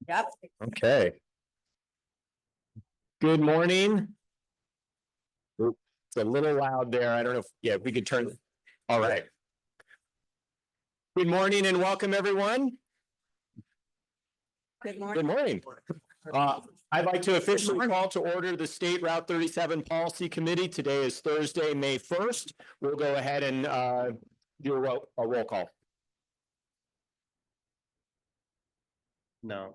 Yep. Okay. Good morning. Oop, it's a little loud there. I don't know if we could turn. All right. Good morning and welcome everyone. Good morning. Good morning. I'd like to officially call to order the State Route 37 Policy Committee. Today is Thursday, May 1st. We'll go ahead and do a roll call. No.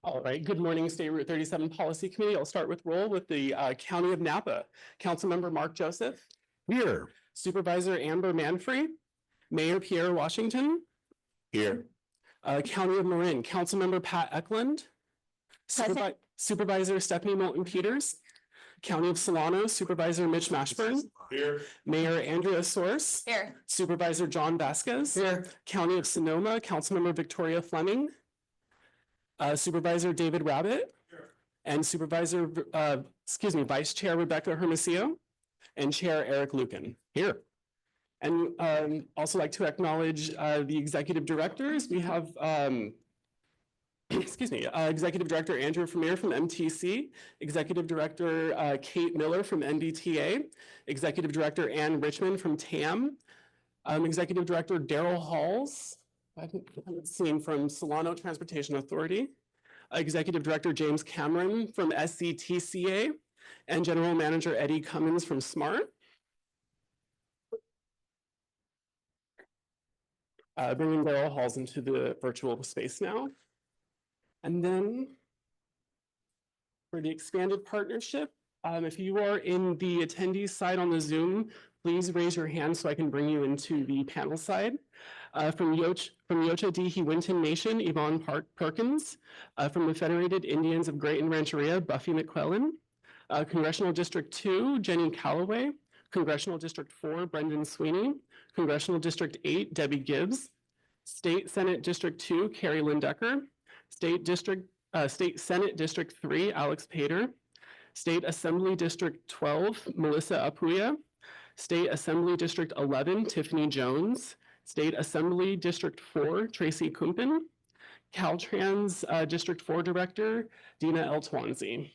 All right, good morning, State Route 37 Policy Committee. I'll start with roll with the County of Napa. Councilmember Mark Joseph. Here. Supervisor Amber Manfrey. Mayor Pierre Washington. Here. County of Marin, Councilmember Pat Eklund. Supervisor Stephanie Moulton Peters. County of Solano, Supervisor Mitch Mashburn. Here. Mayor Andrea Source. Here. Supervisor John Vasquez. Here. County of Sonoma, Councilmember Victoria Fleming. Supervisor David Rabbit. Here. And Supervisor, Vice Chair Rebecca Hermosillo. And Chair Eric Lucan. Here. And also like to acknowledge the executive directors. We have Executive Director Andrew Vermeer from MTC, Executive Director Kate Miller from NDTA, Executive Director Ann Richmond from TAM, Executive Director Daryl Halls, I haven't seen, from Solano Transportation Authority, Executive Director James Cameron from SCTCA, and General Manager Eddie Cummins from SMART. Bringing Daryl Halls into the virtual space now. And then for the expanded partnership, if you are in the attendees side on the Zoom, please raise your hand so I can bring you into the panel side. From Yocha Dihi Winton Nation, Yvonne Perkins. From the Federated Indians of Great and Rancheria, Buffy McClellan. Congressional District 2, Jenny Calloway. Congressional District 4, Brendan Sweeney. Congressional District 8, Debbie Gibbs. State Senate District 2, Carrie Lynn Decker. State Senate District 3, Alex Pater. State Assembly District 12, Melissa Apuya. State Assembly District 11, Tiffany Jones. State Assembly District 4, Tracy Kumpin. Caltrans District 4 Director, Dina Eltwanzi.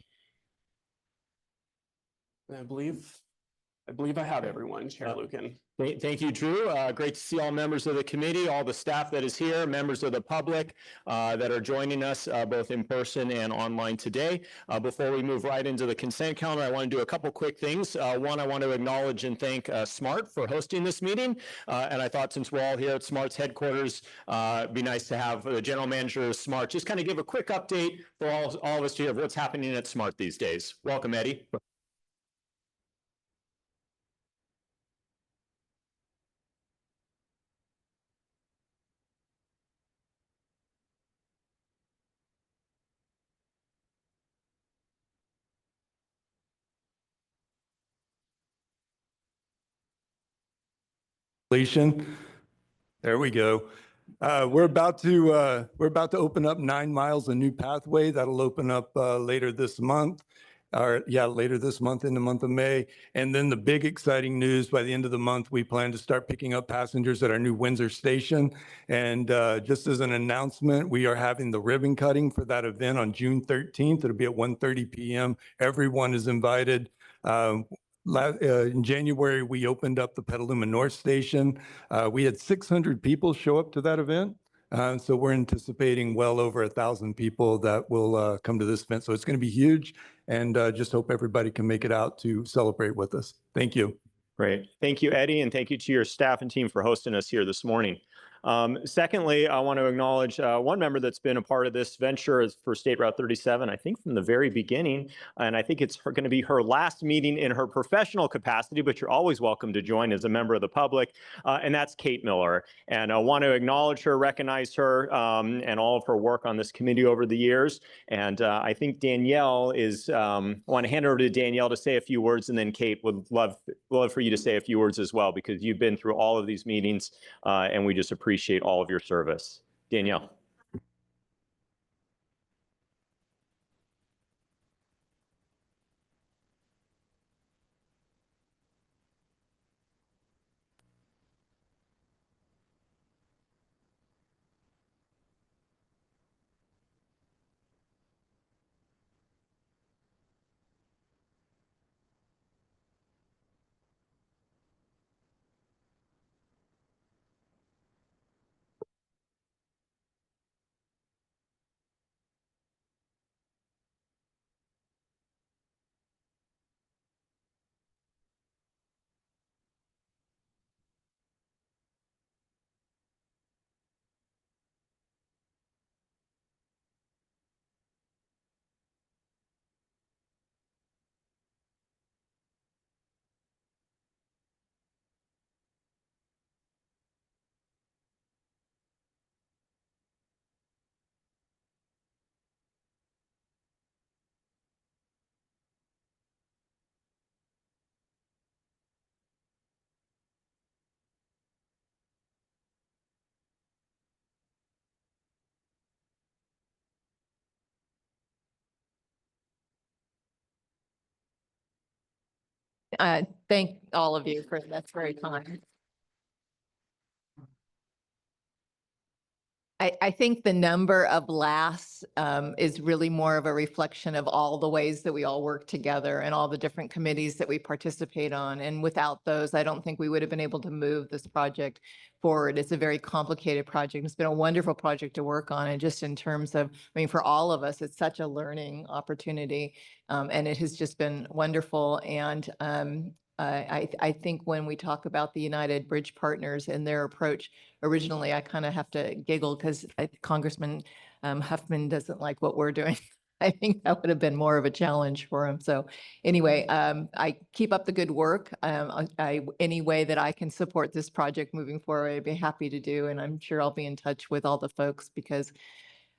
I believe I have everyone, Chair Lucan. Thank you, Drew. Great to see all members of the committee, all the staff that is here, members of the public that are joining us both in person and online today. Before we move right into the consent calendar, I want to do a couple quick things. One, I want to acknowledge and thank SMART for hosting this meeting. And I thought since we're all here at SMART's headquarters, it'd be nice to have the general manager of SMART just kind of give a quick update for all of us to hear of what's happening at SMART these days. Welcome, Eddie. There we go. We're about to open up 9 miles of new pathway that'll open up later this month. Later this month in the month of May. And then the big exciting news, by the end of the month, we plan to start picking up passengers at our new Windsor station. And just as an announcement, we are having the ribbon cutting for that event on June 13th. It'll be at 1:30 p.m. Everyone is invited. In January, we opened up the Petaluma North Station. We had 600 people show up to that event. So we're anticipating well over 1,000 people that will come to this event. So it's going to be huge, and just hope everybody can make it out to celebrate with us. Thank you. Great. Thank you, Eddie, and thank you to your staff and team for hosting us here this morning. Secondly, I want to acknowledge one member that's been a part of this venture for State Route 37, I think from the very beginning, and I think it's going to be her last meeting in her professional capacity, but you're always welcome to join as a member of the public, and that's Kate Miller. And I want to acknowledge her, recognize her, and all of her work on this committee over the years. And I think Danielle is, I want to hand it over to Danielle to say a few words, and then Kate would love for you to say a few words as well, because you've been through all of these meetings, and we just appreciate all of your service. Danielle. Thank all of you for, that's very kind. I think the number of lasts is really more of a reflection of all the ways that we all work together and all the different committees that we participate on. And without those, I don't think we would have been able to move this project forward. It's a very complicated project. It's been a wonderful project to work on. And just in terms of, I mean, for all of us, it's such a learning opportunity. And it has just been wonderful. And I think when we talk about the United Bridge Partners and their approach, originally I kind of have to giggle because Congressman Huffman doesn't like what we're doing. I think that would have been more of a challenge for him. So anyway, I keep up the good work. Any way that I can support this project moving forward, I'd be happy to do. And I'm sure I'll be in touch with all the folks because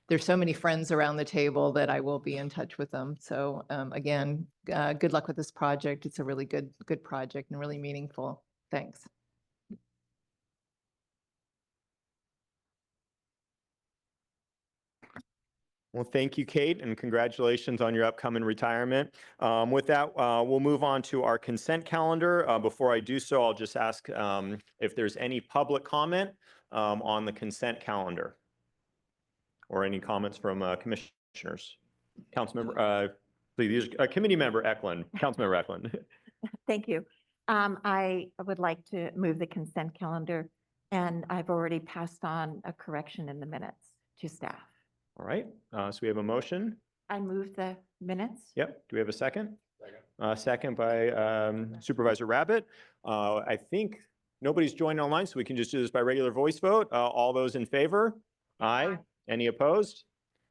there's so many friends around the table that I will be in touch with them. So again, good luck with this project. It's a really good project and really meaningful. Thanks. Well, thank you, Kate, and congratulations on your upcoming retirement. With that, we'll move on to our consent calendar. Before I do so, I'll just ask if there's any public comment on the consent calendar or any comments from commissioners. Councilmember, please, Committee Member Eklund, Councilmember Eklund. Thank you. I would like to move the consent calendar, and I've already passed on a correction in the minutes to staff. All right, so we have a motion. I move the minutes. Yep. Do we have a second? Second by Supervisor Rabbit. I think nobody's joined online, so we can just do this by regular voice vote. All those in favor? Aye. Any opposed?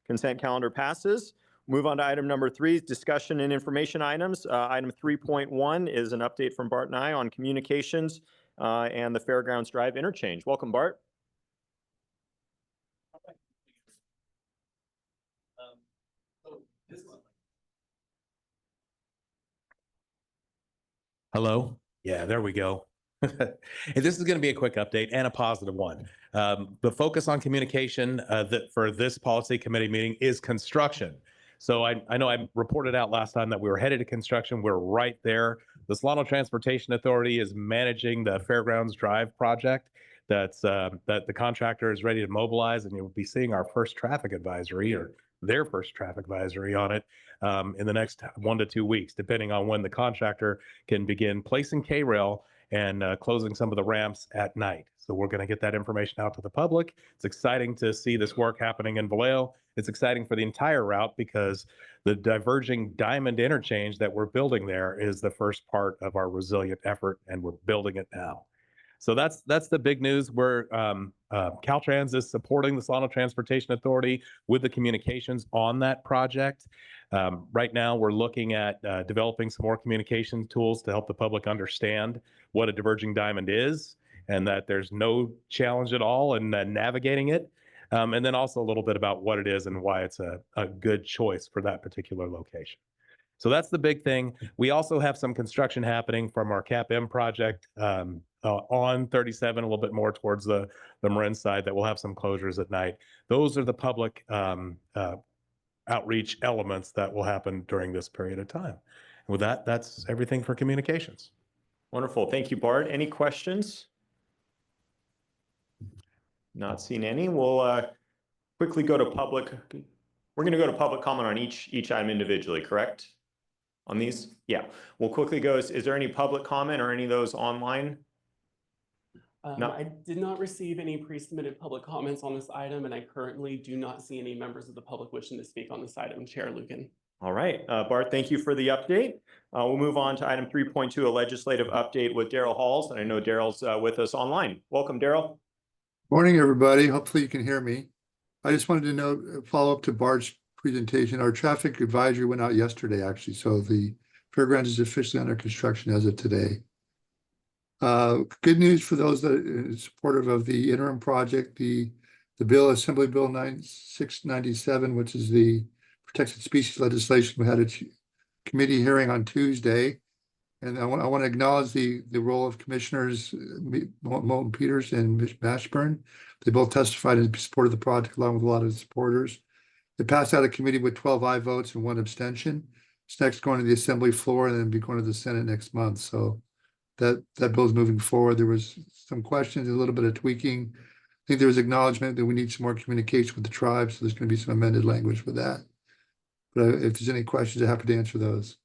Consent calendar passes. Move on to item number 3, discussion and information items. Item 3.1 is an update from Bart and I on communications and the Fairgrounds Drive interchange. Welcome, Bart. Hello? Yeah, there we go. This is going to be a quick update and a positive one. The focus on communication for this policy committee meeting is construction. So I know I reported out last time that we were headed to construction. We're right there. The Solano Transportation Authority is managing the Fairgrounds Drive project that the contractor is ready to mobilize, and you'll be seeing our first traffic advisory or their first traffic advisory on it in the next 1 to 2 weeks, depending on when the contractor can begin placing K-rail and closing some of the ramps at night. So we're going to get that information out to the public. It's exciting to see this work happening in Vallejo. It's exciting for the entire route because the diverging diamond interchange that we're building there is the first part of our resilient effort, and we're building it now. So that's the big news. Where Caltrans is supporting the Solano Transportation Authority with the communications on that project. Right now, we're looking at developing some more communication tools to help the public understand what a diverging diamond is and that there's no challenge at all in navigating it. And then also a little bit about what it is and why it's a good choice for that particular location. So that's the big thing. We also have some construction happening from our CAP-M project on 37, a little bit more towards the Marin side, that will have some closures at night. Those are the public outreach elements that will happen during this period of time. And with that, that's everything for communications. Wonderful. Thank you, Bart. Any questions? Not seen any. We'll quickly go to public. We're going to go to public comment on each item individually, correct? On these? Yeah. We'll quickly go. Is there any public comment or any of those online? No. I did not receive any pre-submitted public comments on this item, and I currently do not see any members of the public wishing to speak on this item. Chair Lucan. All right, Bart, thank you for the update. We'll move on to item 3.2, a legislative update with Daryl Halls. And I know Daryl's with us online. Welcome, Daryl. Morning, everybody. Hopefully you can hear me. I just wanted to know, follow up to Bart's presentation. Our traffic advisory went out yesterday, actually. So the fairgrounds is officially under construction as of today. Good news for those that are supportive of the interim project, the bill, Assembly Bill 9697, which is the protected species legislation. We had a committee hearing on Tuesday, and I want to acknowledge the role of Commissioners Moulton Peters and Ms. Mashburn. They both testified in support of the project along with a lot of supporters. It passed out of committee with 12 aye votes and 1 abstention. It's next going to the assembly floor and then be going to the Senate next month. So that bill's moving forward. There was some questions, a little bit of tweaking. I think there was acknowledgement that we need some more communication with the tribes. So there's going to be some amended language for that. But if there's any questions, I'm happy to answer those.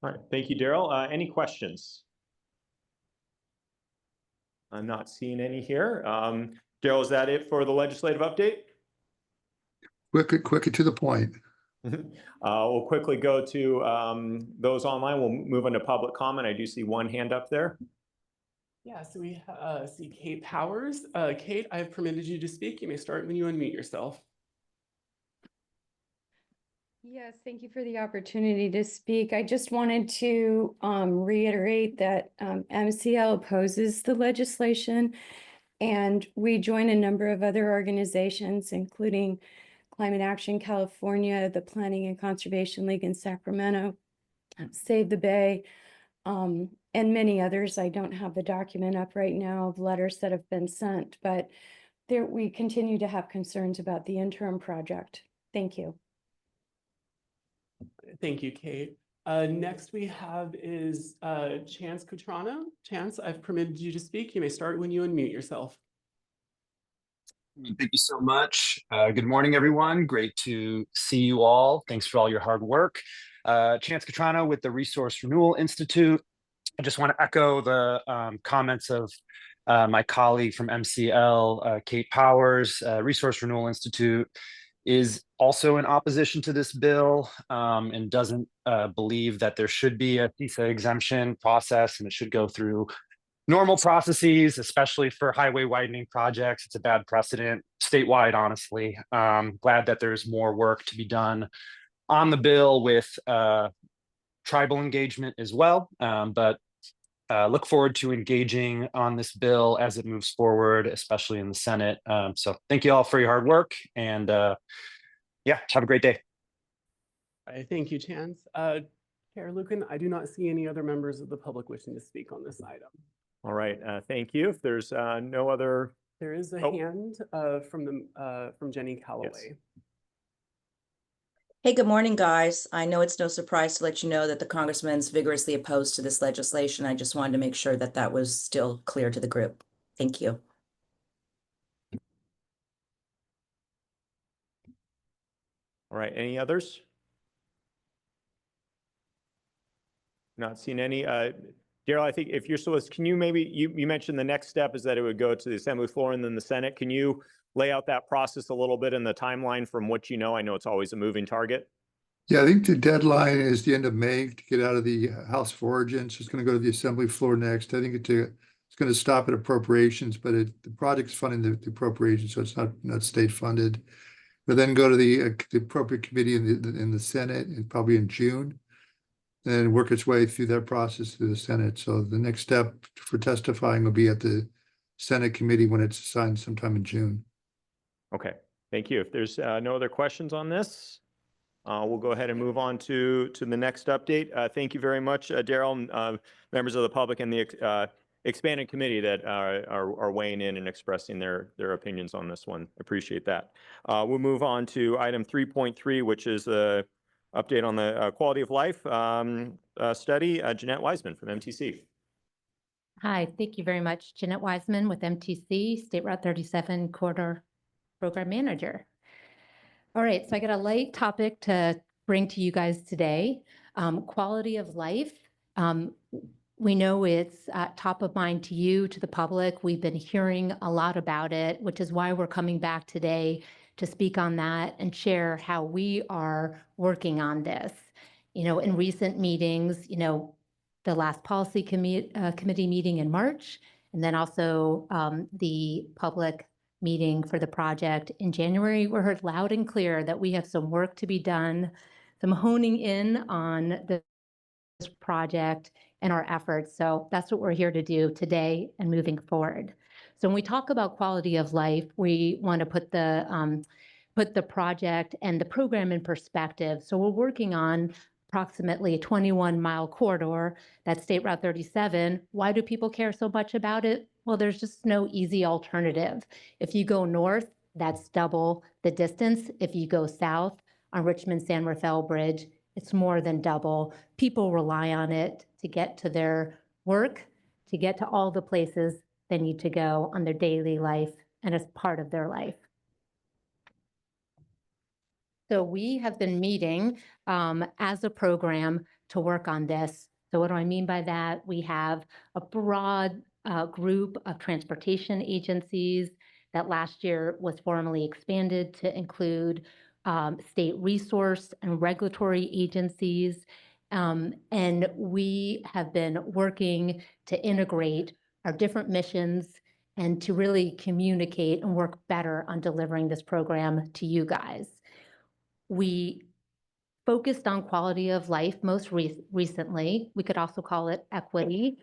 All right, thank you, Daryl. Any questions? I'm not seeing any here. Daryl, is that it for the legislative update? Quicker to the point. We'll quickly go to those online. We'll move on to public comment. I do see one hand up there. Yeah, so we see Kate Powers. Kate, I have permitted you to speak. You may start when you unmute yourself. Yes, thank you for the opportunity to speak. I just wanted to reiterate that MCL opposes the legislation, and we join a number of other organizations, including Climate Action California, the Planning and Conservation League in Sacramento, Save the Bay, and many others. I don't have the document up right now of letters that have been sent, but we continue to have concerns about the interim project. Thank you. Thank you, Kate. Next we have is Chance Cutrano. Chance, I've permitted you to speak. You may start when you unmute yourself. Thank you so much. Good morning, everyone. Great to see you all. Thanks for all your hard work. Chance Cutrano with the Resource Renewal Institute. I just want to echo the comments of my colleague from MCL, Kate Powers. Resource Renewal Institute is also in opposition to this bill and doesn't believe that there should be a CISA exemption process, and it should go through normal processes, especially for highway widening projects. It's a bad precedent statewide, honestly. Glad that there's more work to be done on the bill with tribal engagement as well. But look forward to engaging on this bill as it moves forward, especially in the Senate. So thank you all for your hard work, and yeah, have a great day. Thank you, Chance. Chair Lucan, I do not see any other members of the public wishing to speak on this item. All right, thank you. If there's no other. There is a hand from Jenny Calloway. Yes. Hey, good morning, guys. I know it's no surprise to let you know that the congressman's vigorously opposed to this legislation. I just wanted to make sure that that was still clear to the group. Thank you. All right, any others? Not seeing any. Daryl, I think if you're so, can you maybe, you mentioned the next step is that it would go to the Assembly floor and then the Senate. Can you lay out that process a little bit in the timeline from what you know? I know it's always a moving target. Yeah, I think the deadline is the end of May to get out of the House of Origin. So it's going to go to the Assembly floor next. I think it's going to stop at appropriations, but the project's funding the appropriations, so it's not state funded. But then go to the appropriate committee in the Senate, and probably in June, and work its way through that process through the Senate. So the next step for testifying will be at the Senate committee when it's assigned sometime in June. Okay, thank you. If there's no other questions on this, we'll go ahead and move on to the next update. Thank you very much, Daryl, members of the public and the expanded committee that are weighing in and expressing their opinions on this one. Appreciate that. We'll move on to item 3.3, which is a update on the quality of life study. Jeanette Wiseman from MTC. Hi, thank you very much. Jeanette Wiseman with MTC, State Route 37 Corridor Program Manager. All right, so I got a light topic to bring to you guys today. Quality of life. We know it's top of mind to you, to the public. We've been hearing a lot about it, which is why we're coming back today to speak on that and share how we are working on this. You know, in recent meetings, you know, the last policy committee meeting in March, and then also the public meeting for the project in January, we heard loud and clear that we have some work to be done, some honing in on this project and our efforts. So that's what we're here to do today and moving forward. So when we talk about quality of life, we want to put the project and the program in perspective. So we're working on approximately a 21-mile corridor, that's State Route 37. Why do people care so much about it? Well, there's just no easy alternative. If you go north, that's double the distance. If you go south, on Richmond San Rafael Bridge. It's more than double. People rely on it to get to their work, to get to all the places they need to go on their daily life and as part of their life. So we have been meeting as a program to work on this. So what do I mean by that? We have a broad group of transportation agencies that last year was formally expanded to include state resource and regulatory agencies. And we have been working to integrate our different missions and to really communicate and work better on delivering this program to you guys. We focused on quality of life most recently. We could also call it equity.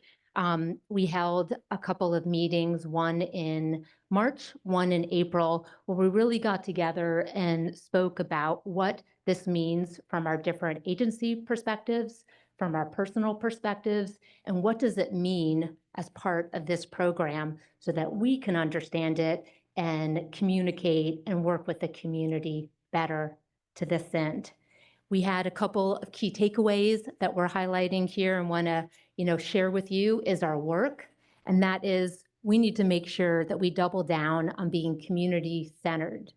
We held a couple of meetings, one in March, one in April, where we really got together and spoke about what this means from our different agency perspectives, from our personal perspectives, and what does it mean as part of this program so that we can understand it and communicate and work with the community better to this end. We had a couple of key takeaways that we're highlighting here and want to, share with you is our work. And that is, we need to make sure that we double down on being community-centered.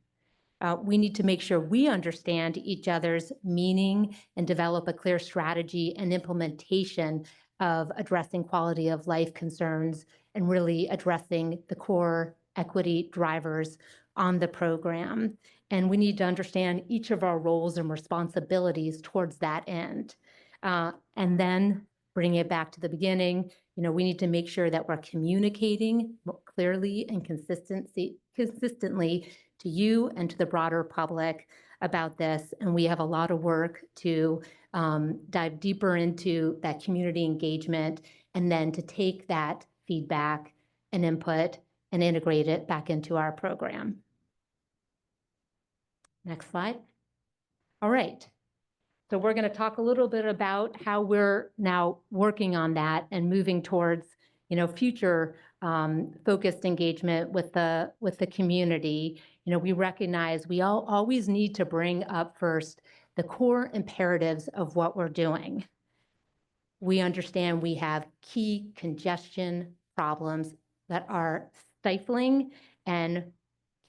We need to make sure we understand each other's meaning and develop a clear strategy and implementation of addressing quality of life concerns and really addressing the core equity drivers on the program. And we need to understand each of our roles and responsibilities towards that end. And then bring it back to the beginning, we need to make sure that we're communicating clearly and consistently to you and to the broader public about this. And we have a lot of work to dive deeper into that community engagement and then to take that feedback and input and integrate it back into our program. Next slide. All right. So we're going to talk a little bit about how we're now working on that and moving towards, future focused engagement with the community. We recognize we always need to bring up first the core imperatives of what we're doing. We understand we have key congestion problems that are stifling and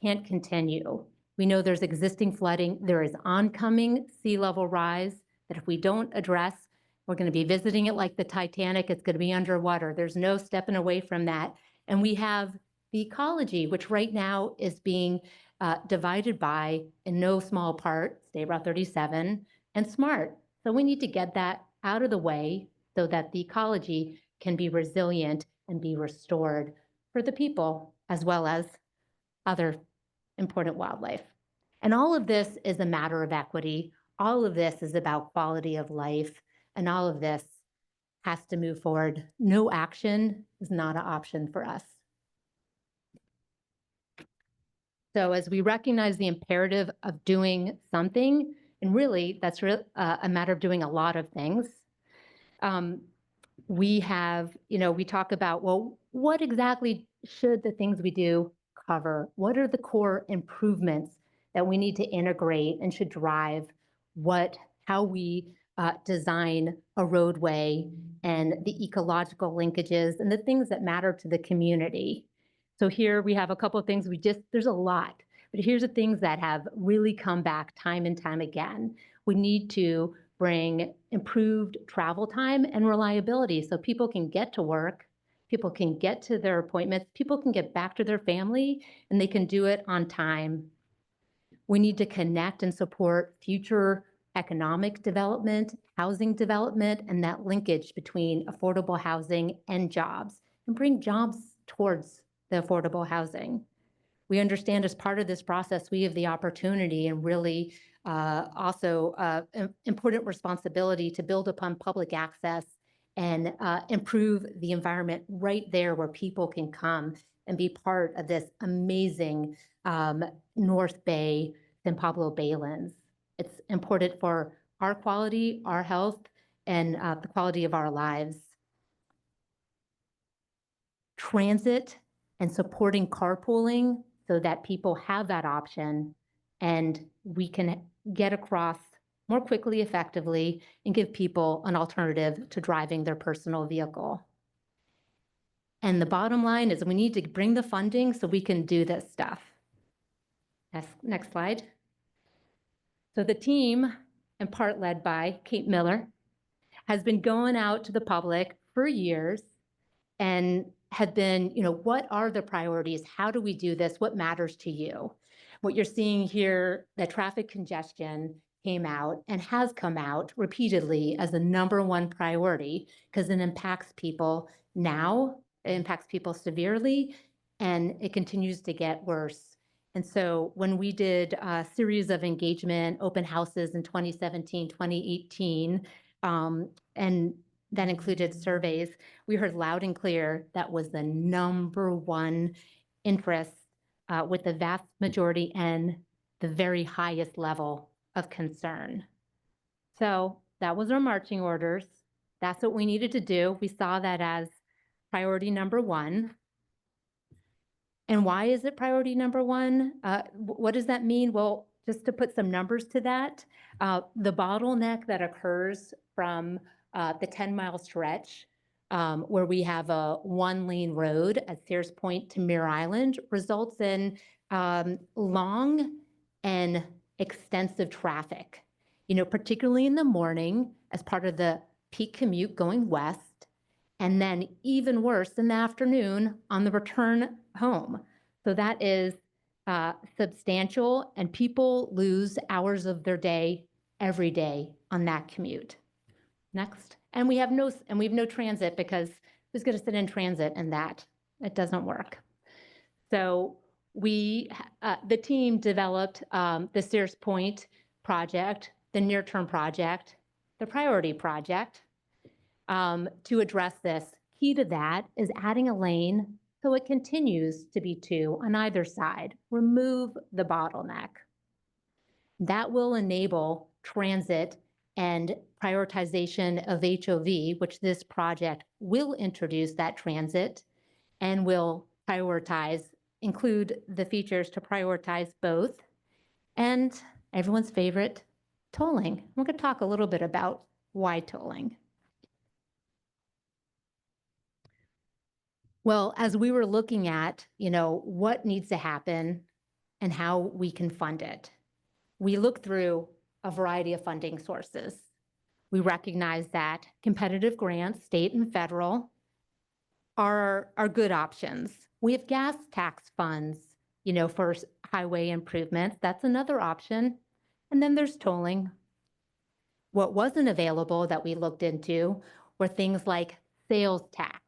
can't continue. We know there's existing flooding. There is oncoming sea level rise that if we don't address, we're going to be visiting it like the Titanic. It's going to be underwater. There's no stepping away from that. And we have the ecology, which right now is being divided by, in no small part, State Route 37 and SMART. So we need to get that out of the way so that the ecology can be resilient and be restored for the people as well as other important wildlife. And all of this is a matter of equity. All of this is about quality of life. And all of this has to move forward. No action is not an option for us. So as we recognize the imperative of doing something, and really that's a matter of doing a lot of things, we have, we talk about, well, what exactly should the things we do cover? What are the core improvements that we need to integrate and should drive how we design a roadway and the ecological linkages and the things that matter to the community? So here we have a couple of things there's a lot, but here's the things that have really come back time and time again. We need to bring improved travel time and reliability so people can get to work, people can get to their appointments, people can get back to their family, and they can do it on time. We need to connect and support future economic development, housing development, and that linkage between affordable housing and jobs, and bring jobs towards the affordable housing. We understand as part of this process, we have the opportunity and really also important responsibility to build upon public access and improve the environment right there where people can come and be part of this amazing North Bay, San Pablo Baylands. It's important for our quality, our health, and the quality of our lives. Transit and supporting carpooling so that people have that option and we can get across more quickly, effectively, and give people an alternative to driving their personal vehicle. And the bottom line is we need to bring the funding so we can do this stuff. Next slide. So the team, in part led by Kate Miller, has been going out to the public for years and have been, what are the priorities? How do we do this? What matters to you? What you're seeing here, that traffic congestion came out and has come out repeatedly as the #1 priority because it impacts people now, it impacts people severely, and it continues to get worse. And so when we did a series of engagement open houses in 2017, 2018, and that included surveys, we heard loud and clear that was the #1 interest with the vast majority and the very highest level of concern. So that was our marching orders. That's what we needed to do. We saw that as priority #1. And why is it priority #1? What does that mean? Well, just to put some numbers to that, the bottleneck that occurs from the 10-mile stretch where we have a 1-lane road at Sears Point to Mirror Island results in long and extensive traffic, particularly in the morning as part of the peak commute going west, and then even worse in the afternoon on the return home. So that is substantial, and people lose hours of their day every day on that commute. Next. And we have no transit because who's going to sit in transit in that? It doesn't work. So the team developed the Sears Point project, the near-term project, the priority project to address this. Key to that is adding a lane so it continues to be 2 on either side. Remove the bottleneck. That will enable transit and prioritization of HOV, which this project will introduce that transit and will include the features to prioritize both. And everyone's favorite, tolling. We're going to talk a little bit about why tolling. Well, as we were looking at, what needs to happen and how we can fund it, we looked through a variety of funding sources. We recognize that competitive grants, state and federal, are good options. We have gas tax funds, for highway improvements. That's another option. And then there's tolling. What wasn't available that we looked into were things like sales tax,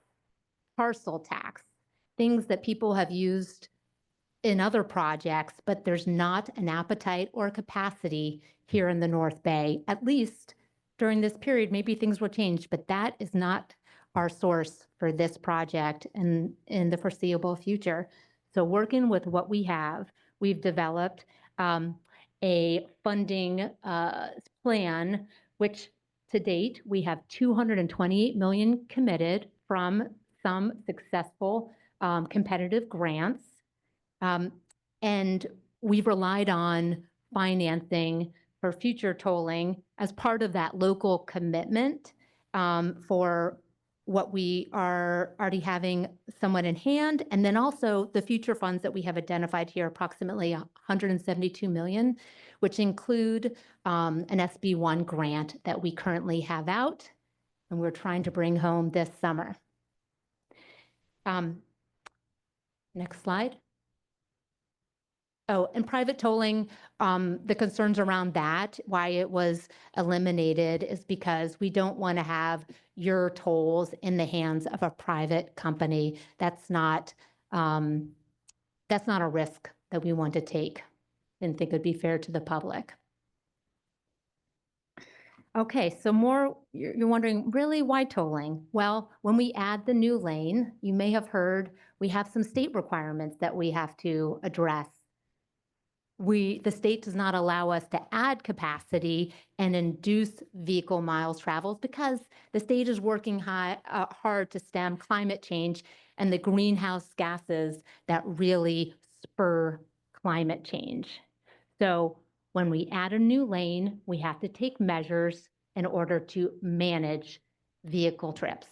parcel tax, things that people have used in other projects, but there's not an appetite or capacity here in the North Bay, at least during this period. Maybe things will change, but that is not our source for this project in the foreseeable future. So working with what we have, we've developed a funding plan, which to date, we have $228 million committed from some successful competitive grants. And we've relied on financing for future tolling as part of that local commitment for what we are already having somewhat in hand. And then also the future funds that we have identified here, approximately $172 million, which include an SB1 grant that we currently have out and we're trying to bring home this summer. Next slide. Oh, and private tolling, the concerns around that, why it was eliminated is because we don't want to have your tolls in the hands of a private company. That's not a risk that we want to take and think would be fair to the public. Okay, so you're wondering, really, why tolling? Well, when we add the new lane, you may have heard we have some state requirements that we have to address. The state does not allow us to add capacity and induce vehicle miles traveled because the state is working hard to stem climate change and the greenhouse gases that really spur climate change. So When we add a new lane, we have to take measures in order to manage vehicle trips.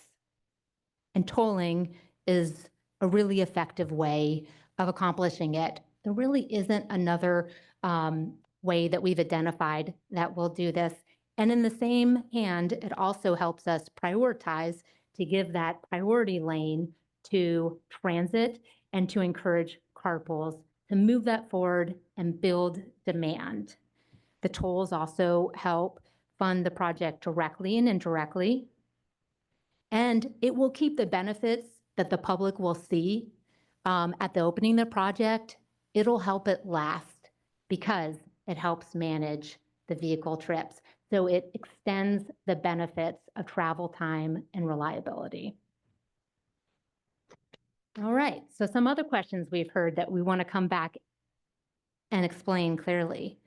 And tolling is a really effective way of accomplishing it. There really isn't another way that we've identified that will do this. And in the same hand, it also helps us prioritize to give that priority lane to transit and to encourage carpools to move that forward and build demand. The tolls also help fund the project directly and indirectly. And it will keep the benefits that the public will see at the opening of the project. It'll help it last because it helps manage the vehicle trips. So it extends the benefits of travel time and reliability. All right, so some other questions we've heard that we want to come back and explain clearly.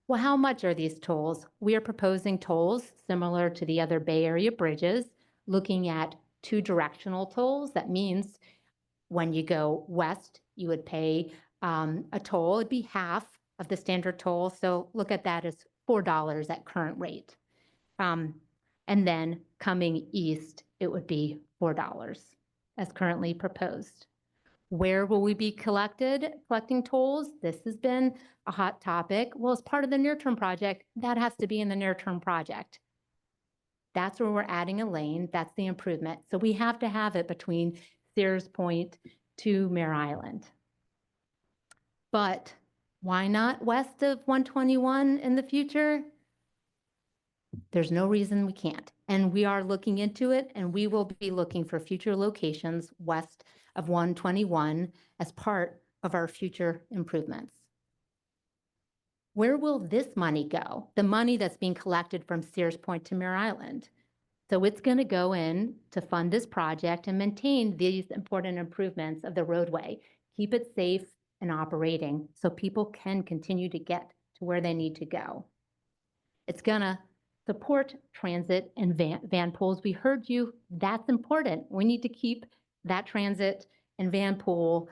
Well, how much are these tolls? We are proposing tolls similar to the other Bay Area bridges, looking at 2 directional tolls. That means when you go west, you would pay a toll. It'd be half of the standard toll. So look at that as $4 at current rate. And then coming east, it would be $4 as currently proposed. Where will we be collecting tolls? This has been a hot topic. Well, as part of the near-term project, that has to be in the near-term project. That's where we're adding a lane. That's the improvement. So we have to have it between Sears Point to Mare Island. But why not west of 121 in the future? There's no reason we can't. And we are looking into it, and we will be looking for future locations west of 121 as part of our future improvements. Where will this money go? The money that's being collected from Sears Point to Mare Island. So it's going to go in to fund this project and maintain these important improvements of the roadway, keep it safe and operating so people can continue to get to where they need to go. It's going to support transit and van pools. We heard you, that's important. We need to keep that transit and van pool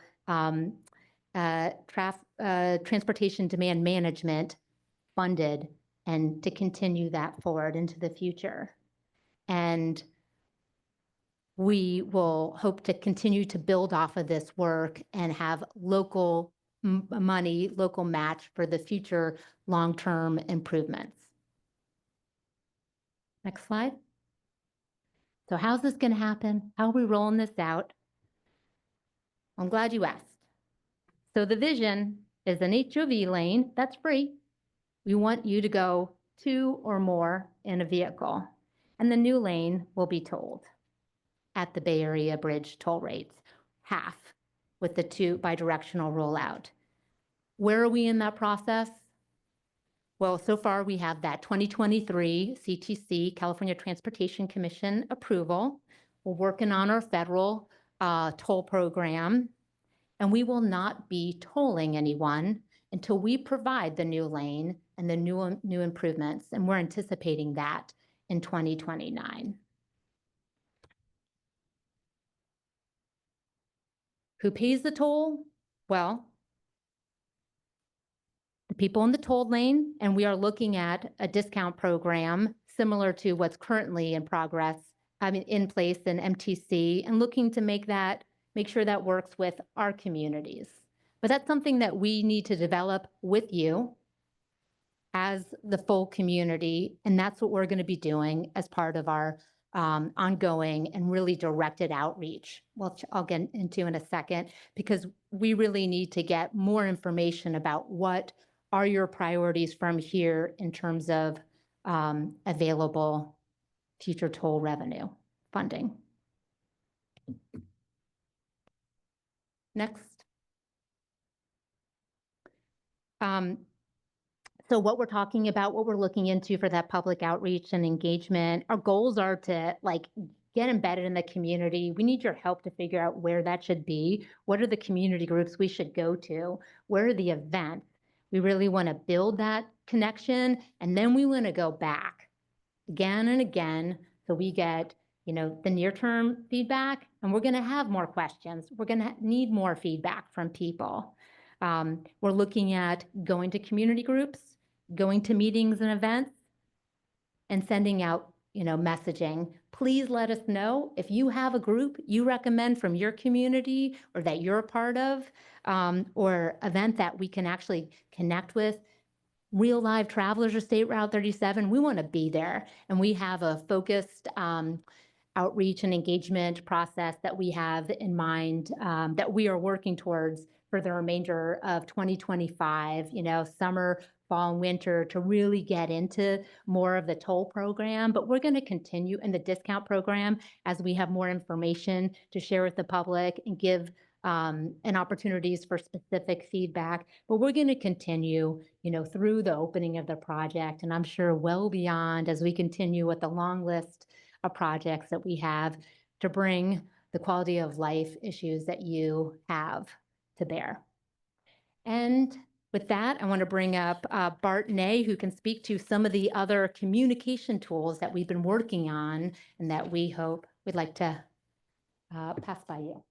transportation demand management funded and to continue that forward into the future. And we will hope to continue to build off of this work and have local money, local match for the future long-term improvements. Next slide. So how's this going to happen? How are we rolling this out? I'm glad you asked. So the vision is an HOV lane that's free. We want you to go 2 or more in a vehicle. And the new lane will be tolled at the Bay Area Bridge toll rates, half with the 2 bidirectional rollout. Where are we in that process? Well, so far we have that 2023 CTC, California Transportation Commission approval. We're working on our federal toll program, and we will not be tolling anyone until we provide the new lane and the new improvements, and we're anticipating that in 2029. Who pays the toll? Well, the people in the toll lane, and we are looking at a discount program similar to what's currently in progress, in place in MTC, and looking to make sure that works with our communities. But that's something that we need to develop with you as the full community, and that's what we're going to be doing as part of our ongoing and really directed outreach, which I'll get into in a second, because we really need to get more information about what are your priorities from here in terms of available future toll revenue funding. Next. So what we're talking about, what we're looking into for that public outreach and engagement, our goals are to get embedded in the community. We need your help to figure out where that should be. What are the community groups we should go to? Where are the events? We really want to build that connection, and then we want to go back again and again so we get the near-term feedback, and we're going to have more questions. We're going to need more feedback from people. We're looking at going to community groups, going to meetings and events, and sending out, messaging. Please let us know if you have a group you recommend from your community or that you're a part of, or event that we can actually connect with. Real live travelers of State Route 37, we want to be there. And we have a focused outreach and engagement process that we have in mind, that we are working towards for the remainder of 2025, summer, fall, and winter, to really get into more of the toll program. But we're going to continue in the discount program as we have more information to share with the public and give and opportunities for specific feedback. But we're going to continue, through the opening of the project, and I'm sure well beyond, as we continue with the long list of projects that we have to bring the quality of life issues that you have to bear. And with that, I want to bring up Bart Ney, who can speak to some of the other communication tools that we've been working on and that we'd like to pass by you.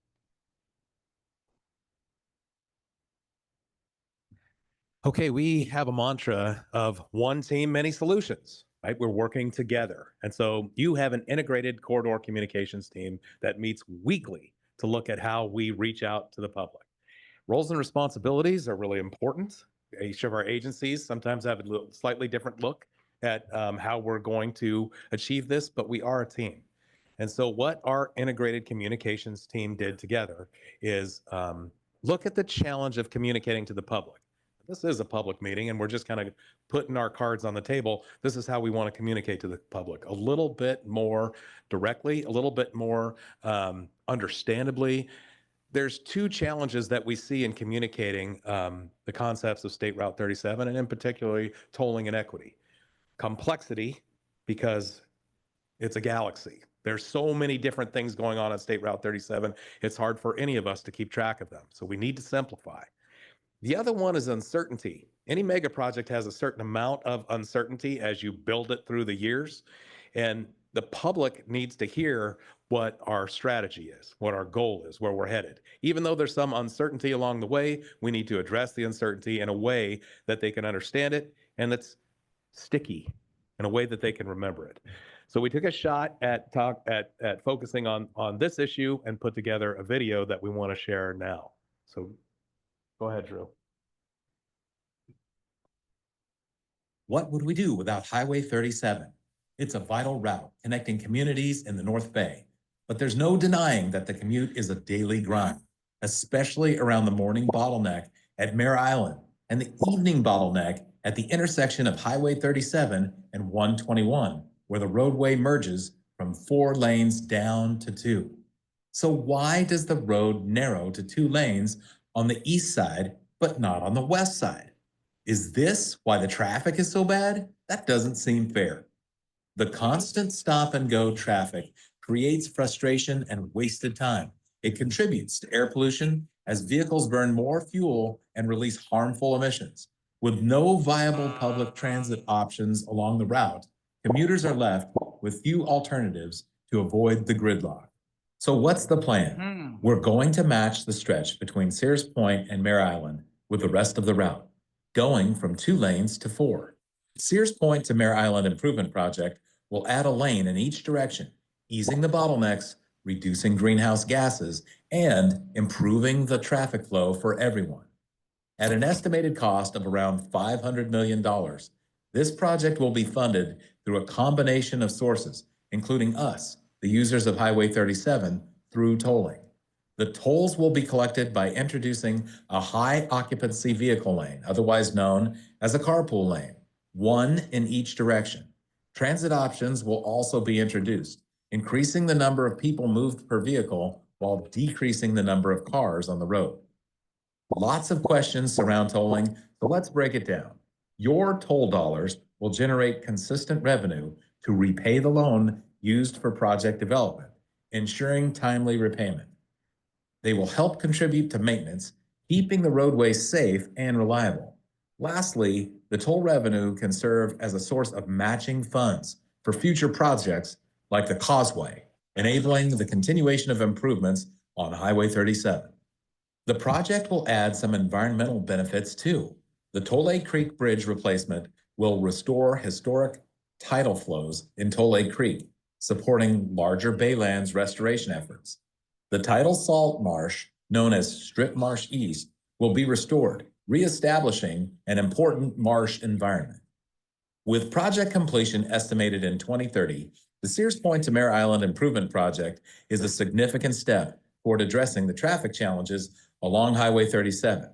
Okay, we have a mantra of one team, many solutions, right? We're working together. And so you have an integrated corridor communications team that meets weekly to look at how we reach out to the public. Roles and responsibilities are really important. Each of our agencies sometimes have a slightly different look at how we're going to achieve this, but we are a team. And so what our integrated communications team did together is look at the challenge of communicating to the public. This is a public meeting, and we're just kind of putting our cards on the table. This is how we want to communicate to the public. A little bit more directly, a little bit more understandably. There's two challenges that we see in communicating the concepts of State Route 37, and in particularly tolling and equity. Complexity, because it's a galaxy. There's so many different things going on State Route 37. It's hard for any of us to keep track of them. So we need to simplify. The other one is uncertainty. Any mega project has a certain amount of uncertainty as you build it through the years. And the public needs to hear what our strategy is, what our goal is, where we're headed. Even though there's some uncertainty along the way, we need to address the uncertainty in a way that they can understand it and that's sticky, in a way that they can remember it. So we took a shot at focusing on this issue and put together a video that we want to share now. So go ahead, Drew. What would we do without Highway 37? It's a vital route connecting communities in the North Bay, but there's no denying that the commute is a daily grind, especially around the morning bottleneck at Mare Island and the evening bottleneck at the intersection of Highway 37 and 121, where the roadway merges from 4 lanes down to 2. So why does the road narrow to 2 lanes on the east side, but not on the west side? Is this why the traffic is so bad? That doesn't seem fair. The constant stop and go traffic creates frustration and wasted time. It contributes to air pollution as vehicles burn more fuel and release harmful emissions. With no viable public transit options along the route, commuters are left with few alternatives to avoid the gridlock. So what's the plan? We're going to match the stretch between Sears Point and Mare Island with the rest of the route, going from 2 lanes to 4. Sears Point to Mare Island Improvement Project will add a lane in each direction, easing the bottlenecks, reducing greenhouse gases, and improving the traffic flow for everyone. At an estimated cost of around $500 million, this project will be funded through a combination of sources, including us, the users of Highway 37, through tolling. The tolls will be collected by introducing a high occupancy vehicle lane, otherwise known as a carpool lane, 1 in each direction. Transit options will also be introduced, increasing the number of people moved per vehicle while decreasing the number of cars on the road. Lots of questions surround tolling, so let's break it down. Your toll dollars will generate consistent revenue to repay the loan used for project development, ensuring timely repayment. They will help contribute to maintenance, keeping the roadway safe and reliable. Lastly, the toll revenue can serve as a source of matching funds for future projects like the Causeway, enabling the continuation of improvements on Highway 37. The project will add some environmental benefits too. The Tolley Creek Bridge replacement will restore historic tidal flows in Toll Lake Creek, supporting larger baylands restoration efforts. The tidal salt marsh, known as Strip Marsh East, will be restored, reestablishing an important marsh environment. With project completion estimated in 2030, the Sears Point to Mare Island Improvement Project is a significant step toward addressing the traffic challenges along Highway 37.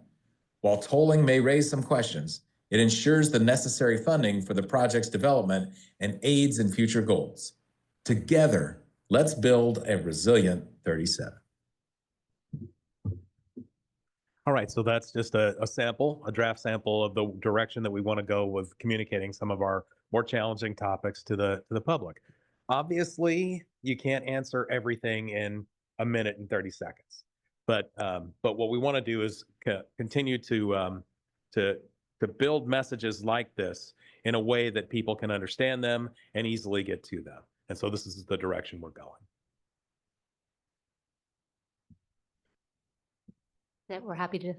While tolling may raise some questions, it ensures the necessary funding for the project's development and aids in future goals. Together, let's build a resilient 37. All right, so that's just a sample, a draft sample of the direction that we want to go with communicating some of our more challenging topics to the public. Obviously, you can't answer everything in a minute and 30 seconds, but what we want to do is continue to build messages like this in a way that people can understand them and easily get to them. And so this is the direction we're going. That we're happy to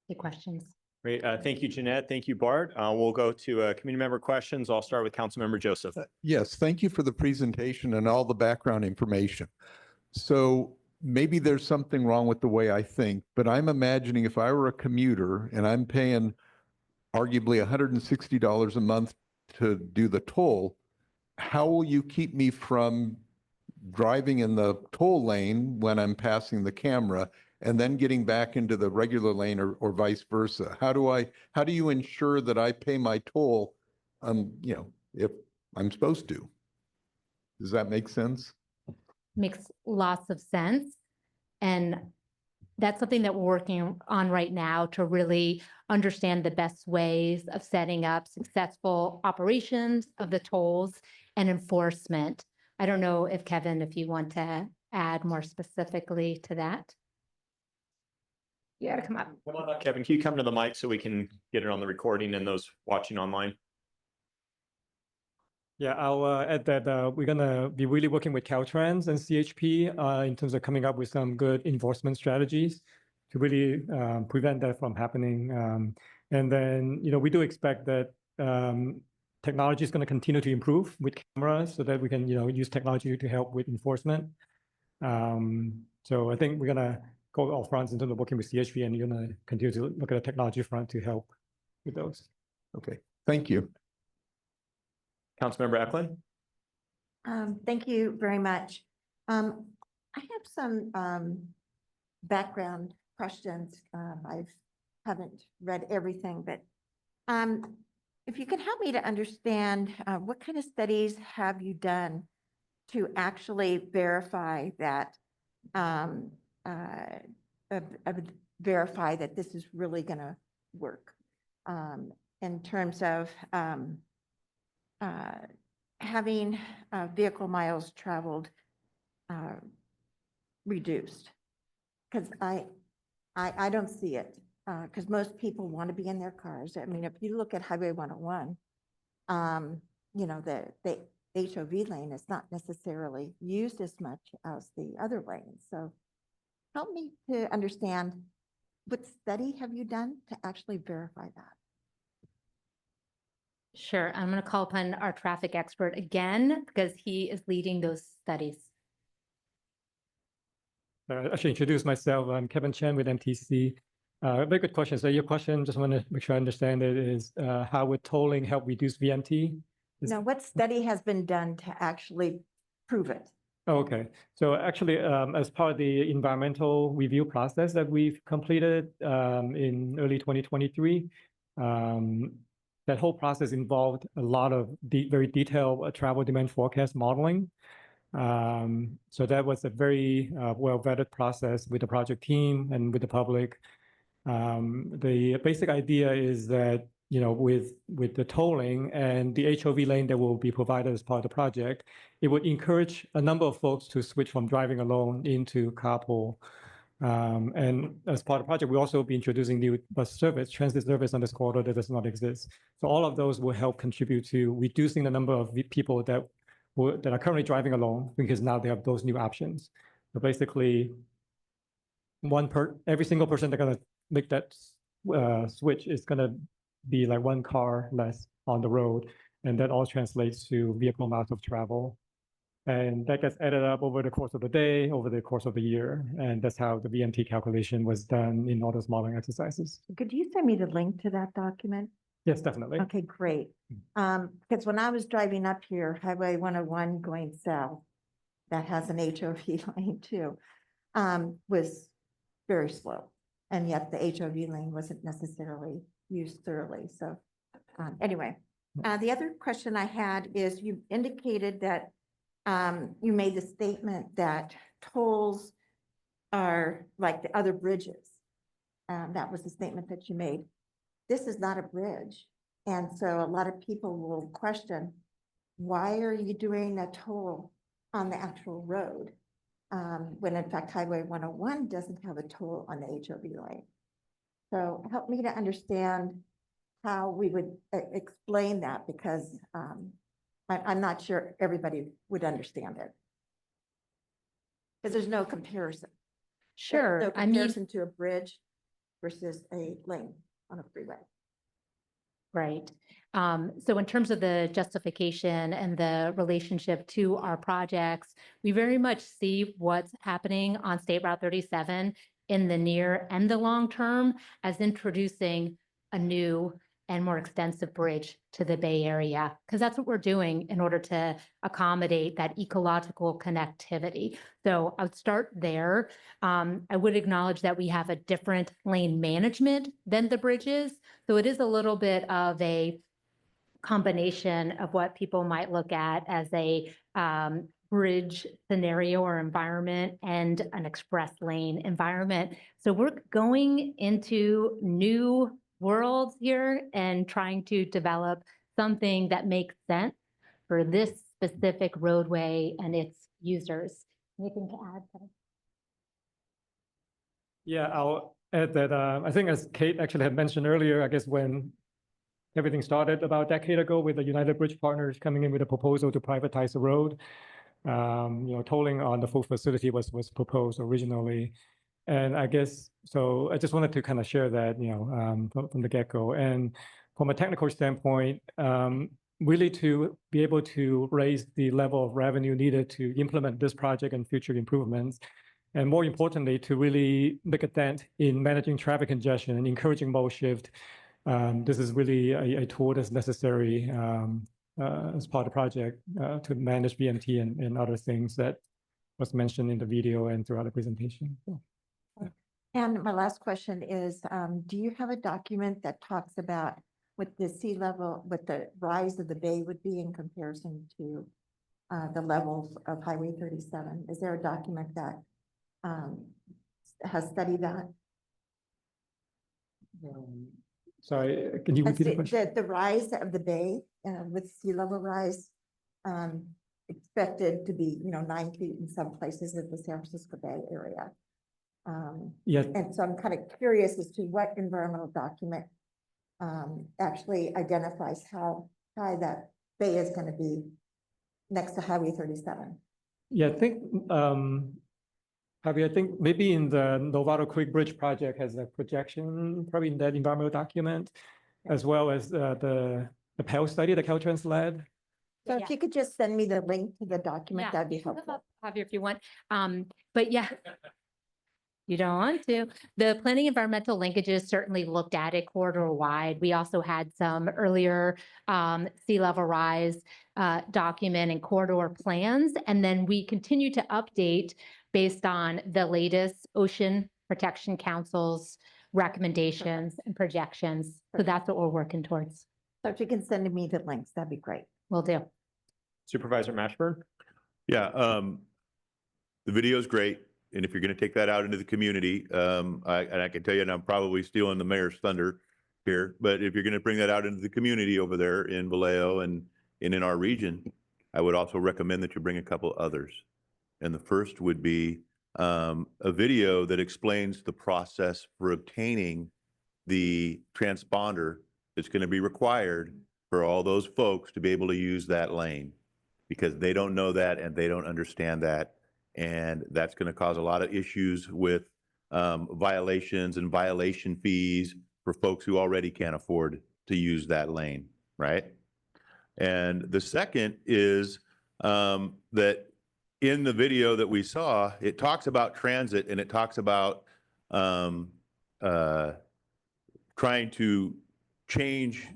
take questions. Great. Thank you, Jeanette. Thank you, Bart. We'll go to community member questions. I'll start with Councilmember Joseph. Yes, thank you for the presentation and all the background information. So maybe there's something wrong with the way I think, but I'm imagining if I were a commuter and I'm paying arguably $160 a month to do the toll, how will you keep me from driving in the toll lane when I'm passing the camera and then getting back into the regular lane or vice versa? How do you ensure that I pay my toll, if I'm supposed to? Does that make sense? Makes lots of sense. And that's something that we're working on right now to really understand the best ways of setting up successful operations of the tolls and enforcement. I don't know if Kevin, if you want to add more specifically to that. You gotta come up. Come on up, Kevin. Can you come to the mic so we can get it on the recording and those watching online? Yeah, I'll add that we're gonna be really working with Caltrans and CHP in terms of coming up with some good enforcement strategies to really prevent that from happening. And then, we do expect that technology is going to continue to improve with cameras so that we can, use technology to help with enforcement. So I think we're gonna go all fronts in terms of working with CHP, and you're gonna continue to look at the technology front to help with those. Okay, thank you. Councilmember Eklund. Thank you very much. I have some background questions. I haven't read everything, but if you can help me to understand what kind of studies have you done to actually verify that this is really going to work in terms of having vehicle miles traveled reduced? Because I don't see it, because most people want to be in their cars. I mean, if you look at Highway 101, the HOV lane is not necessarily used as much as the other lanes. So help me to understand, what study have you done to actually verify that? Sure. I'm going to call upon our traffic expert again because he is leading those studies. I should introduce myself. I'm Kevin Chen with MTC. Very good question. So your question, just want to make sure I understand it, is how would tolling help reduce VMT? No, what study has been done to actually prove it? Okay, so actually, as part of the environmental review process that we've completed in early 2023, that whole process involved a lot of very detailed travel demand forecast modeling. So that was a very well-vetted process with the project team and with the public. The basic idea is that, with the tolling and the HOV lane that will be provided as part of the project, it would encourage a number of folks to switch from driving alone into carpool. And as part of the project, we'll also be introducing new bus service, transit service on this corridor that does not exist. So all of those will help contribute to reducing the number of people that are currently driving alone, because now they have those new options. So basically, every single person that's going to make that switch is going to be like one car less on the road. And that all translates to vehicle miles of travel. And that gets added up over the course of the day, over the course of the year. And that's how the VMT calculation was done in all those modeling exercises. Could you send me the link to that document? Yes, definitely. Okay, great. Because when I was driving up here, Highway 101 going south, that has an HOV lane too, was very slow. And yet the HOV lane wasn't necessarily used thoroughly. So anyway, the other question I had is you indicated that you made the statement that tolls are like the other bridges. That was the statement that you made. This is not a bridge. And so a lot of people will question, why are you doing a toll on the actual road? When in fact, Highway 101 doesn't have a toll on the HOV lane. So help me to understand how we would explain that, because I'm not sure everybody would understand it. Because there's no comparison. Sure. No I mean, comparison to a bridge versus a lane on a freeway. right. So in terms of the justification and the relationship to our projects, we very much see what's happening on State Route 37 in the near and the long term as introducing a new and more extensive bridge to the Bay Area, because that's what we're doing in order to accommodate that ecological connectivity. So I would start there. I would acknowledge that we have a different lane management than the bridges. So it is a little bit of a combination of what people might look at as a bridge scenario or environment and an express lane environment. So we're going into new worlds here and trying to develop something that makes sense for this specific roadway and its users. Anything to add? Yeah, I'll add that I think as Kate actually had mentioned earlier, I guess when everything started about a decade ago with the United Bridge Partners coming in with a proposal to privatize the road, tolling on the full facility was proposed originally. And I guess, so I just wanted to kind of share that, from the get-go. And from a technical standpoint, really to be able to raise the level of revenue needed to implement this project and future improvements. And more importantly, to really make a dent in managing traffic congestion and encouraging mode shift. This is really a tool that's necessary as part of the project to manage VMT and other things that was mentioned in the video and throughout the presentation. So. And my last question is, do you have a document that talks about what the sea level, what the rise of the bay would be in comparison to the levels of Highway 37? Is there a document that has studied that? Sorry, can you repeat the question? The rise of the bay with sea level rise expected to be, 9 feet in some places in the San Francisco Bay Area. Yeah. And so I'm kind of curious as to what environmental document actually identifies how high that bay is going to be next to Highway 37. Yeah, I think, Javier, I think maybe in the Novato Creek Bridge project has a projection, probably in that environmental document, as well as the Pell study that Caltrans led. So if you could just send me the link to the document, that'd be helpful. Javier, if you want. But yeah. You don't want to. The planning environmental linkages certainly looked at it corridor wide. We also had some earlier sea level rise document and corridor plans. And then we continue to update based on the latest Ocean Protection Council's recommendations and projections. So that's what we're working towards. So if you can send me the links, that'd be great. Will do. Supervisor Mashburn? Yeah, the video is great. And if you're going to take that out into the community, I can tell you, and I'm probably stealing the mayor's thunder here, but if you're going to bring that out into the community over there in Vallejo and in our region, I would also recommend that you bring a couple others. And the first would be a video that explains the process for obtaining the transponder that's going to be required for all those folks to be able to use that lane, because they don't know that and they don't understand that. And that's going to cause a lot of issues with violations and violation fees for folks who already can't afford to use that lane, right? And the second is that in the video that we saw, it talks about transit and it talks about trying to change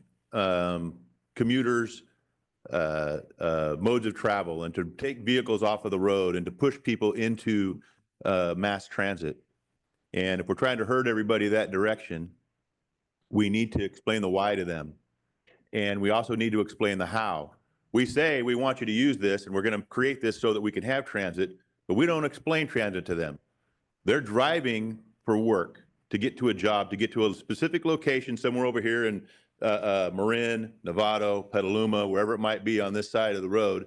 commuters' modes of travel and to take vehicles off of the road and to push people into mass transit. And if we're trying to herd everybody that direction, we need to explain the why to them. And we also need to explain the how. We say we want you to use this and we're going to create this so that we can have transit, but we don't explain transit to them. They're driving for work, to get to a job, to get to a specific location somewhere over here in Marin, Novato, Petaluma, wherever it might be on this side of the road.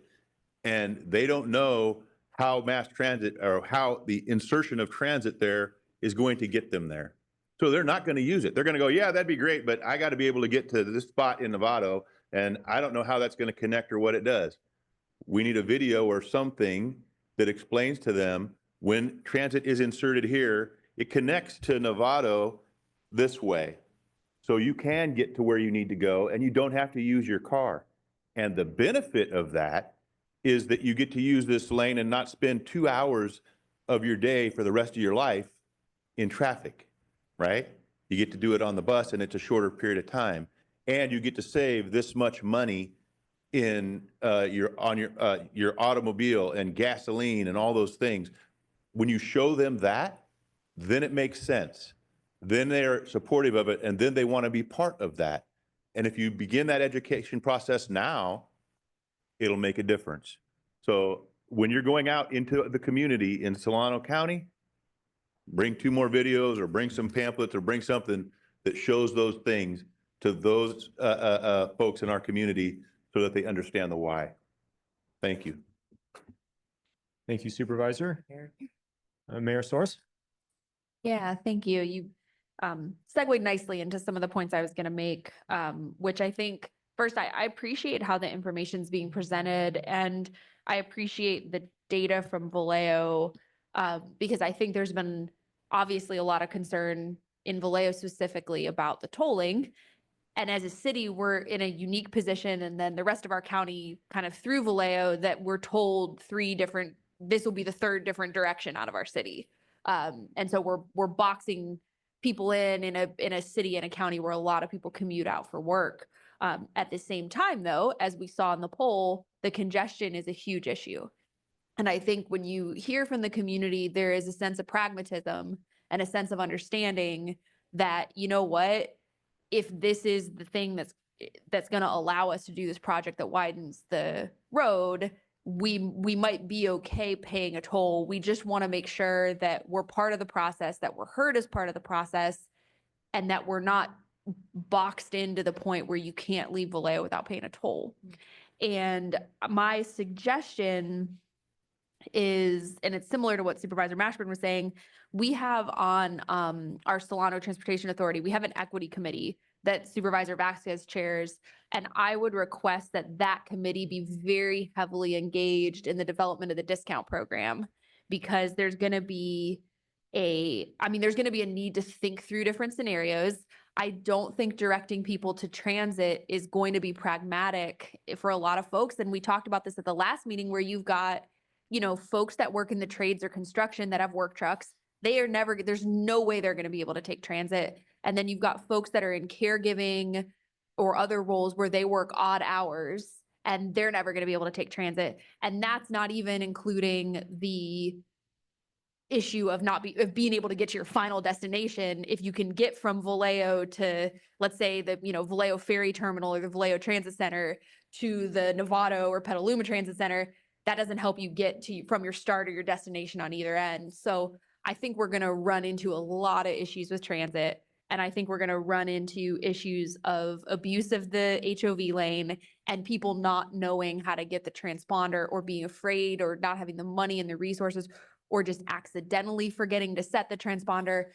And they don't know how mass transit or how the insertion of transit there is going to get them there. So they're not going to use it. They're going to go, yeah, that'd be great, but I got to be able to get to this spot in Novato, and I don't know how that's going to connect or what it does. We need a video or something that explains to them when transit is inserted here, it connects to Novato this way. So you can get to where you need to go and you don't have to use your car. And the benefit of that is that you get to use this lane and not spend 2 hours of your day for the rest of your life in traffic, right? You get to do it on the bus and it's a shorter period of time. And you get to save this much money in your automobile and gasoline and all those things. When you show them that, then it makes sense. Then they're supportive of it, and then they want to be part of that. And if you begin that education process now, it'll make a difference. So when you're going out into the community in Solano County, bring 2 more videos or bring some pamphlets or bring something that shows those things to those folks in our community so that they understand the why. Thank you. Thank you, Supervisor. Mayor Soares? Yeah, thank you. You segued nicely into some of the points I was going to make, which I think, first, I appreciate how the information's being presented, and I appreciate the data from Vallejo, because I think there's been obviously a lot of concern in Vallejo specifically about the tolling. And as a city, we're in a unique position, and then the rest of our county kind of through Vallejo that we're told this will be the 3rd different direction out of our city. And so we're boxing people in a city and a county where a lot of people commute out for work. At the same time, though, as we saw in the poll, the congestion is a huge issue. And I think when you hear from the community, there is a sense of pragmatism and a sense of understanding that, you know what, if this is the thing that's going to allow us to do this project that widens the road, we might be okay paying a toll. We just want to make sure that we're part of the process, that we're heard as part of the process, and that we're not boxed into the point where you can't leave Vallejo without paying a toll. And my suggestion is, and it's similar to what Supervisor Mashburn was saying, we have on our Solano Transportation Authority, we have an equity committee that Supervisor Vasquez chairs, and I would request that that committee be very heavily engaged in the development of the discount program, because there's going to be there's going to be a need to think through different scenarios. I don't think directing people to transit is going to be pragmatic for a lot of folks. And we talked about this at the last meeting, where you've got, folks that work in the trades or construction that have work trucks. There's no way they're going to be able to take transit. And then you've got folks that are in caregiving or other roles where they work odd hours, and they're never going to be able to take transit. And that's not even including the issue of being able to get to your final destination. If you can get from Vallejo to, let's say, the Vallejo Ferry Terminal or the Vallejo Transit Center to the Novato or Petaluma Transit Center, that doesn't help you get from your start or your destination on either end. So I think we're going to run into a lot of issues with transit. And I think we're going to run into issues of abuse of the HOV lane and people not knowing how to get the transponder, or being afraid, or not having the money and the resources, or just accidentally forgetting to set the transponder.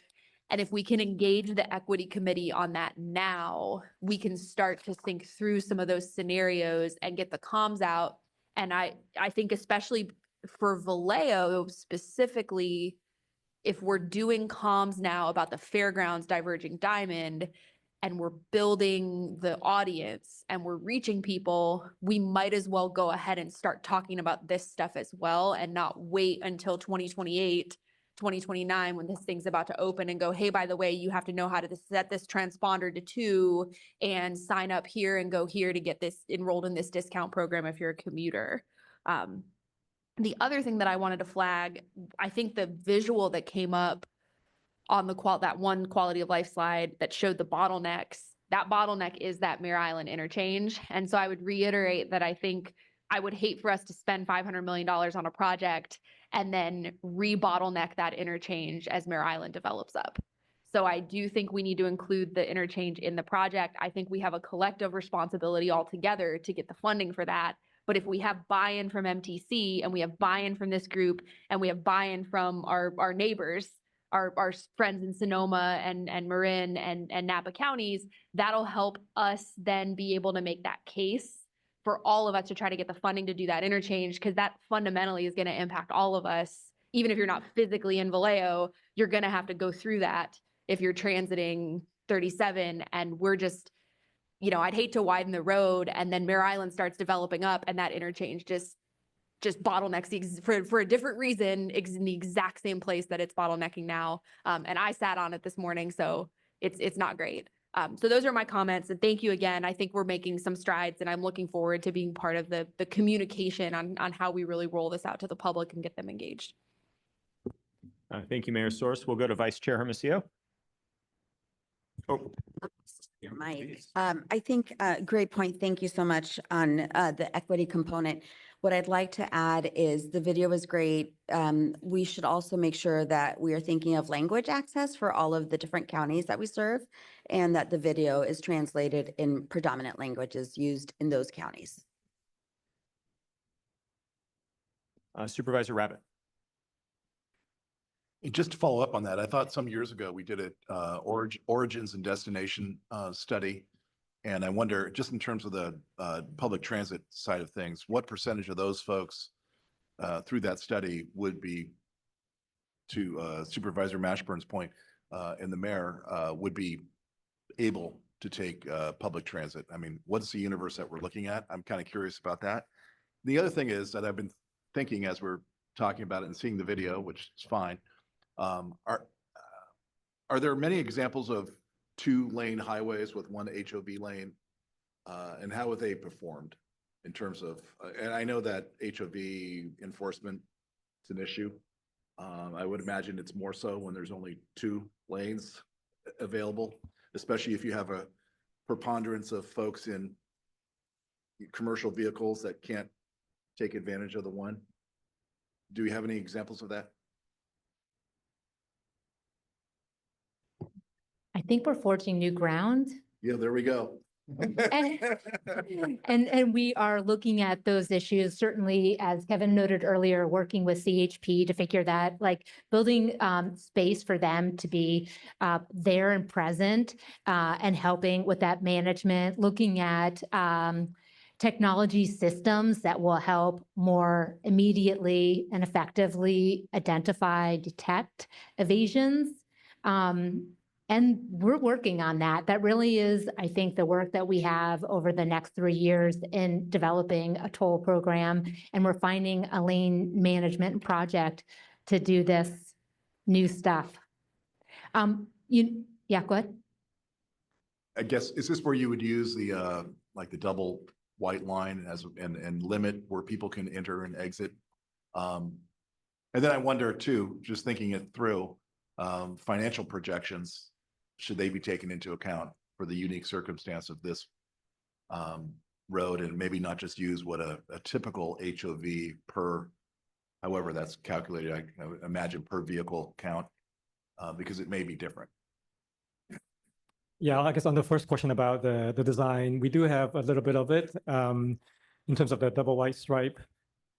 And if we can engage the equity committee on that now, we can start to think through some of those scenarios and get the comms out. And I think especially for Vallejo specifically, if we're doing comms now about the Fairgrounds diverging diamond, and we're building the audience and we're reaching people, we might as well go ahead and start talking about this stuff as well and not wait until 2028, 2029, when this thing's about to open and go, hey, by the way, you have to know how to set this transponder to 2 and sign up here and go here to get this enrolled in this discount program if you're a commuter. The other thing that I wanted to flag, I think the visual that came up on that one quality of life slide that showed the bottlenecks, that bottleneck is that Mare Island interchange. And so I would reiterate that I think I would hate for us to spend $500 million on a project and then re-bottleneck that interchange as Mare Island develops up. So I do think we need to include the interchange in the project. I think we have a collective responsibility altogether to get the funding for that. But if we have buy-in from MTC and we have buy-in from this group and we have buy-in from our neighbors, our friends in Sonoma and Marin and Napa counties, that'll help us then be able to make that case for all of us to try to get the funding to do that interchange, because that fundamentally is going to impact all of us. Even if you're not physically in Vallejo, you're going to have to go through that if you're transiting 37. And we're just, I'd hate to widen the road and then Mare Island starts developing up and that interchange just bottlenecks for a different reason in the exact same place that it's bottlenecking now. And I sat on it this morning, so it's not great. So those are my comments, and thank you again. I think we're making some strides, and I'm looking forward to being part of the communication on how we really roll this out to the public and get them engaged. Thank you, Mayor Source. We'll go to Vice Chair Hermosillo. Oh. Mike, I think great point. Thank you so much on the equity component. What I'd like to add is the video was great. We should also make sure that we are thinking of language access for all of the different counties that we serve, and that the video is translated in predominant languages used in those counties. Supervisor Rabbit. Just to follow up on that, I thought some years ago we did a origins and destination study. And I wonder, just in terms of the public transit side of things, what percentage of those folks through that study would be, to Supervisor Mashburn's point, and the mayor, would be able to take public transit? I mean, what's the universe that we're looking at? I'm kind of curious about that. The other thing is that I've been thinking as we're talking about it and seeing the video, which is fine, are there many examples of 2-lane highways with 1 HOV lane, and how have they performed in terms of, and I know that HOV enforcement is an issue. I would imagine it's more so when there's only 2 lanes available, especially if you have a preponderance of folks in commercial vehicles that can't take advantage of the one. Do we have any examples of that? I think we're forging new ground. Yeah, there we go. And we are looking at those issues, certainly, as Kevin noted earlier, working with CHP to figure that, like, building space for them to be there and present, and helping with that management, looking at technology systems that will help more immediately and effectively identify, detect evasions. And we're working on that. That really is, I think, the work that we have over the next 3 years in developing a toll program. And we're finding a lane management project to do this new stuff. Yeah, go ahead. I guess, is this where you would use the like the double white line as and limit where people can enter and exit? And then I wonder too, just thinking it through, financial projections, should they be taken into account for the unique circumstance of this road, and maybe not just use what a typical HOV per, however that's calculated, I would imagine per vehicle count, because it may be different. Yeah, I guess on the first question about the design, we do have a little bit of it in terms of the double white stripe.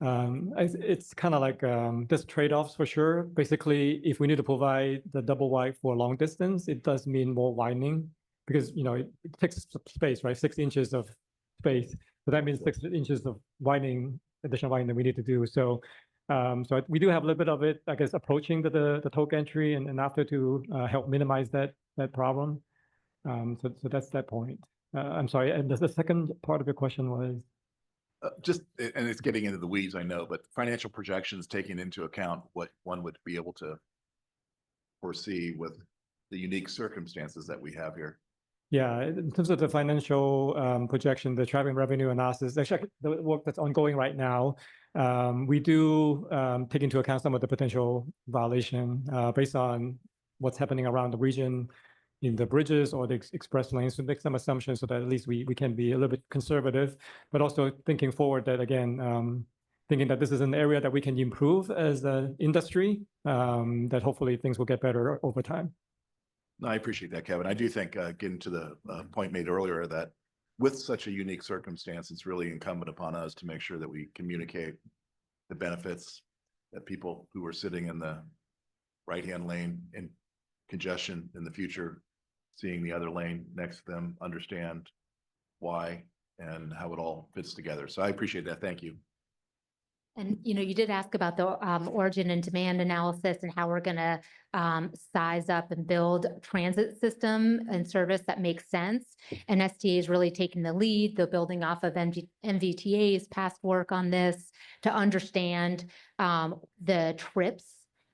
It's kind of like there's trade-offs for sure. Basically, if we need to provide the double wide for long distance, it does mean more widening, because it takes space, right? 6 inches of space. So that means 6 inches of widening, additional widening that we need to do. So we do have a little bit of it, I guess, approaching the toll gantry and after to help minimize that problem. So that's that point. I'm sorry, and the second part of your question was? And it's getting into the weeds, I know, but financial projections taking into account what one would be able to foresee with the unique circumstances that we have here. Yeah, in terms of the financial projection, the traffic revenue analysis, actually the work that's ongoing right now, we do take into account some of the potential violation based on what's happening around the region in the bridges or the express lanes, to make some assumptions so that at least we can be a little bit conservative, but also thinking forward that, again, thinking that this is an area that we can improve as an industry, that hopefully things will get better over time. No, I appreciate that, Kevin. I do think, getting to the point made earlier, that with such a unique circumstance, it's really incumbent upon us to make sure that we communicate the benefits that people who are sitting in the right-hand lane in congestion in the future, seeing the other lane next to them, understand why and how it all fits together. So I appreciate that. Thank you. And, you did ask about the origin and demand analysis and how we're going to size up and build transit system and service that makes sense. And STA is really taking the lead. They're building off of MVTA's past work on this to understand the trips,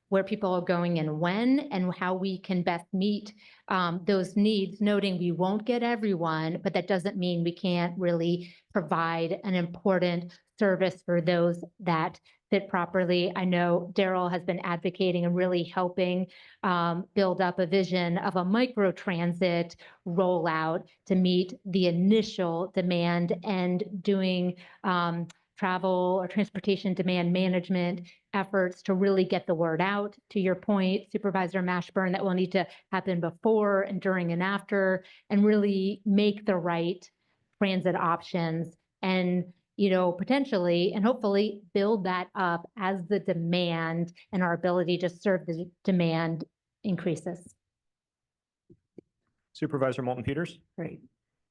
where people are going and when, and how we can best meet those needs, noting we won't get everyone, but that doesn't mean we can't really provide an important service for those that fit properly. I know Daryl has been advocating and really helping build up a vision of a micro transit rollout to meet the initial demand, and doing travel or transportation demand management efforts to really get the word out. To your point, Supervisor Mashburn, that will need to happen before and during and after, and really make the right transit options, and potentially and hopefully build that up as the demand and our ability to serve the demand increases. Supervisor Moulton Peters. Great.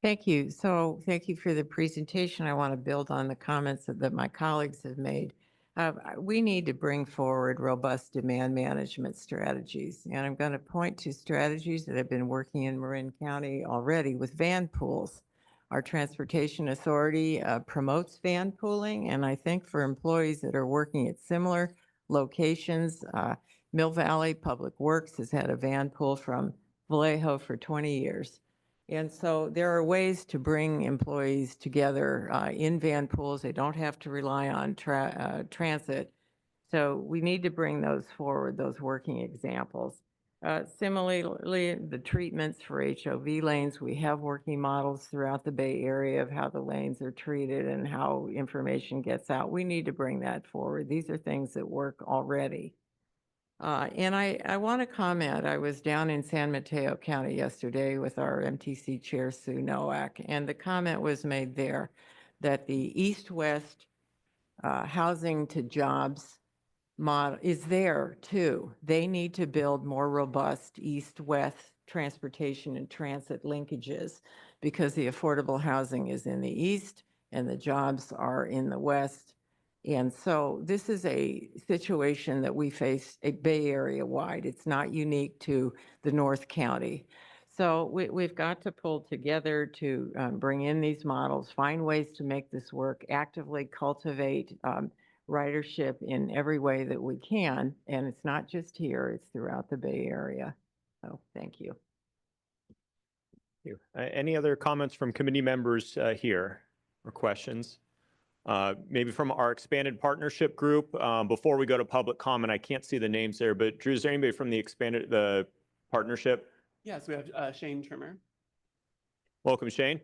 Thank you. So thank you for the presentation. I want to build on the comments that my colleagues have made. We need to bring forward robust demand management strategies. And I'm going to point to strategies that have been working in Marin County already with van pools. Our Transportation Authority promotes van pooling, and I think for employees that are working at similar locations, Mill Valley Public Works has had a van pool from Vallejo for 20 years. And so there are ways to bring employees together in van pools. They don't have to rely on transit. So we need to bring those forward, those working examples. Similarly, the treatments for HOV lanes, we have working models throughout the Bay Area of how the lanes are treated and how information gets out. We need to bring that forward. These are things that work already. And I want to comment, I was down in San Mateo County yesterday with our MTC Chair, Sue Nowak, and the comment was made there that the East-West housing to jobs model is there too. They need to build more robust East-West transportation and transit linkages, because the affordable housing is in the East and the jobs are in the West. And so this is a situation that we face a Bay Area wide. It's not unique to the North County. So we've got to pull together to bring in these models, find ways to make this work, actively cultivate ridership in every way that we can. And it's not just here, it's throughout the Bay Area. So thank you. Thank you. Any other comments from committee members here or questions? Maybe from our expanded partnership group. Before we go to public comment, I can't see the names there, but Drew, is there anybody from the partnership? Yes, we have Shane Trimmer. Welcome, Shane.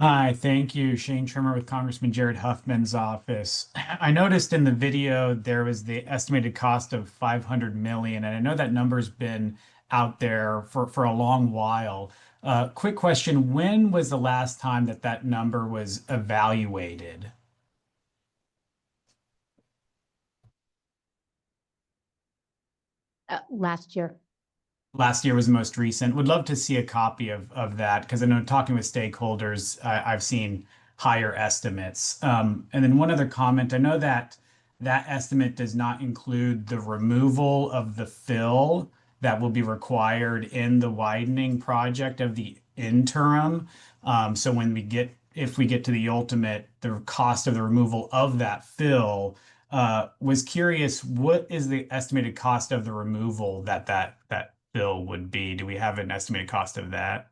Hi, thank you. Shane Trimmer with Congressman Jared Huffman's office. I noticed in the video there was the estimated cost of $500 million, and I know that number's been out there for a long while. Quick question, when was the last time that number was evaluated? Last year. Last year was the most recent. Would love to see a copy of that, because I know talking with stakeholders, I've seen higher estimates. And then one other comment, I know that estimate does not include the removal of the fill that will be required in the widening project of the interim. So if we get to the ultimate, the cost of the removal of that fill, was curious, what is the estimated cost of the removal that fill would be? Do we have an estimated cost of that?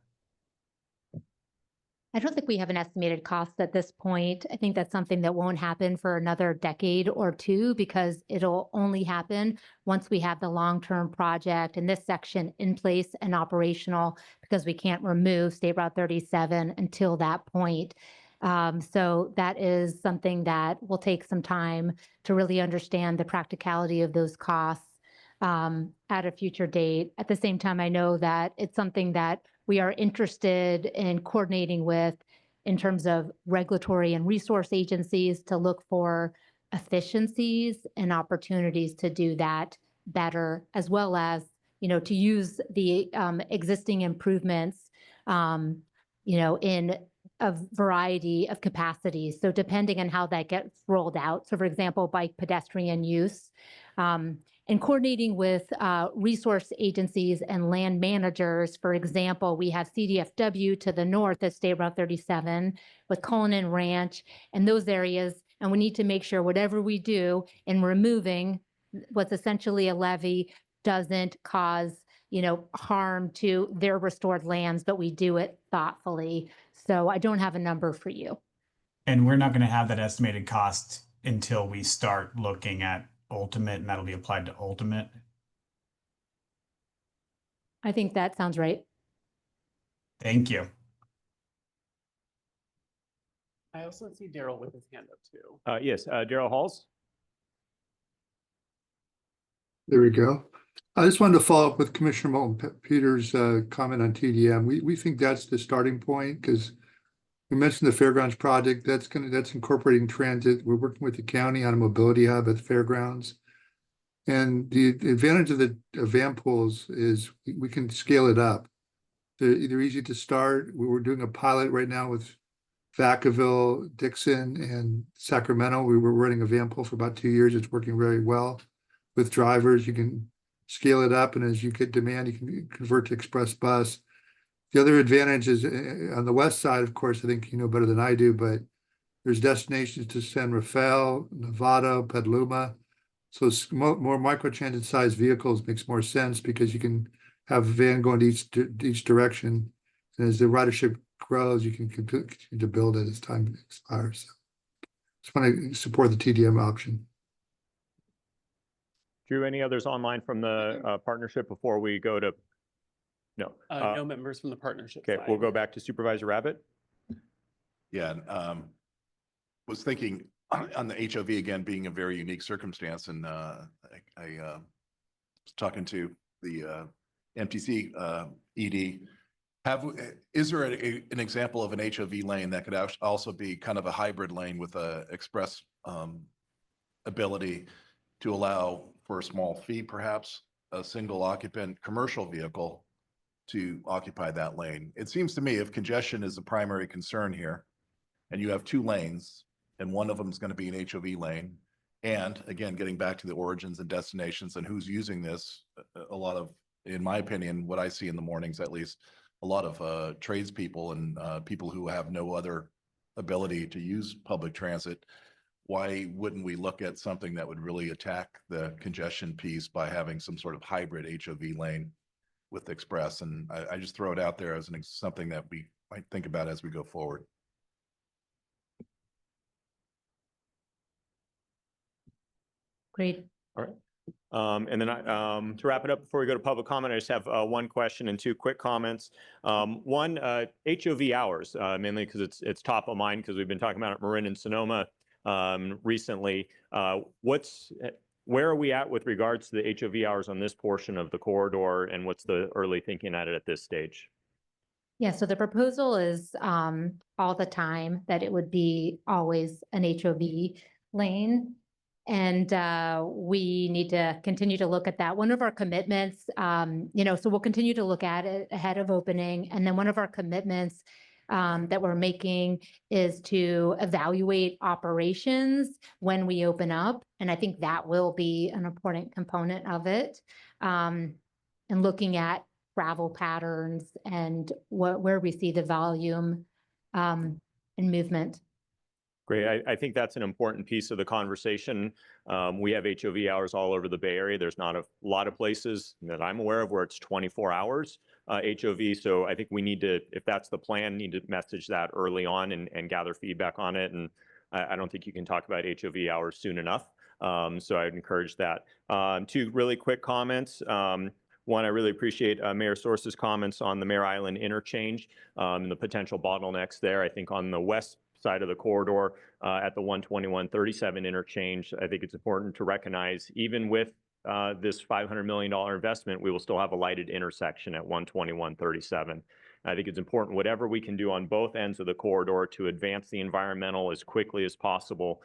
I don't think we have an estimated cost at this point. I think that's something that won't happen for another decade or two because it'll only happen once we have the long-term project in this section in place and operational, because we can't remove State Route 37 until that point. So that is something that will take some time to really understand the practicality of those costs at a future date. At the same time, I know that it's something that we are interested in coordinating with in terms of regulatory and resource agencies to look for efficiencies and opportunities to do that better, as well as, to use the existing improvements, in a variety of capacities. So depending on how that gets rolled out. So for example, bike pedestrian use, and coordinating with resource agencies and land managers. For example, we have CDFW to the north of State Route 37 with Cullinan Ranch and those areas. And we need to make sure whatever we do in removing what's essentially a levee doesn't cause, harm to their restored lands, but we do it thoughtfully. So I don't have a number for you. And we're not going to have that estimated cost until we start looking at ultimate, and that'll be applied to ultimate. I think that sounds right. Thank you. I also see Daryl with his hand up too. Yes, Daryl Halls. There we go. I just wanted to follow up with Commissioner Moulton Peters' comment on TDM. We think that's the starting point because we mentioned the Fairgrounds project. That's incorporating transit. We're working with the county on a mobility hub at the fairgrounds. And the advantage of the van pools is we can scale it up. They're easy to start. We're doing a pilot right now with Vacaville, Dixon, and Sacramento. We were running a van pool for about 2 years. It's working very well with drivers. You can scale it up, and as you get demand, you can convert to express bus. The other advantage is on the west side, of course, I think you know better than I do, but there's destinations to San Rafael, Novato, Petaluma. So more microtransit sized vehicles makes more sense because you can have a van going to each direction. And as the ridership grows, you can continue to build it as time expires. So just want to support the TDM option. Drew, any others online from the partnership before we go to? No. No members from the partnership. Okay, we'll go back to Supervisor Rabbit. Yeah, was thinking on the HOV again being a very unique circumstance, and I was talking to the MTC ED. Is there an example of an HOV lane that could also be kind of a hybrid lane with a express ability to allow for a small fee, perhaps a single occupant commercial vehicle to occupy that lane? It seems to me if congestion is the primary concern here, and you have 2 lanes, and one of them is going to be an HOV lane, and again, getting back to the origins and destinations and who's using this, a lot of, in my opinion, what I see in the mornings at least, a lot of tradespeople and people who have no other ability to use public transit. Why wouldn't we look at something that would really attack the congestion piece by having some sort of hybrid HOV lane with Express? And I just throw it out there as something that we might think about as we go forward. Great. All right. And then to wrap it up before we go to public comment, I just have one question and 2 quick comments. One, HOV hours, mainly because it's top of mind because we've been talking about it Marin and Sonoma recently. Where are we at with regards to the HOV hours on this portion of the corridor, and what's the early thinking at it at this stage? Yeah, so the proposal is all the time that it would be always an HOV lane. And we need to continue to look at that. One of our commitments, so we'll continue to look at it ahead of opening. And then one of our commitments that we're making is to evaluate operations when we open up. And I think that will be an important component of it. And looking at travel patterns and where we see the volume and movement. Great. I think that's an important piece of the conversation. We have HOV hours all over the Bay Area. There's not a lot of places that I'm aware of where it's 24 hours HOV. So I think we need to, if that's the plan, need to message that early on and gather feedback on it. And I don't think you can talk about HOV hours soon enough. So I'd encourage that. Two really quick comments. One, I really appreciate Mayor Source's comments on the Mare Island interchange and the potential bottlenecks there. I think on the west side of the corridor at the 121-37 interchange, I think it's important to recognize even with this $500 million investment, we will still have a lighted intersection at 121-37. I think it's important whatever we can do on both ends of the corridor to advance the environmental as quickly as possible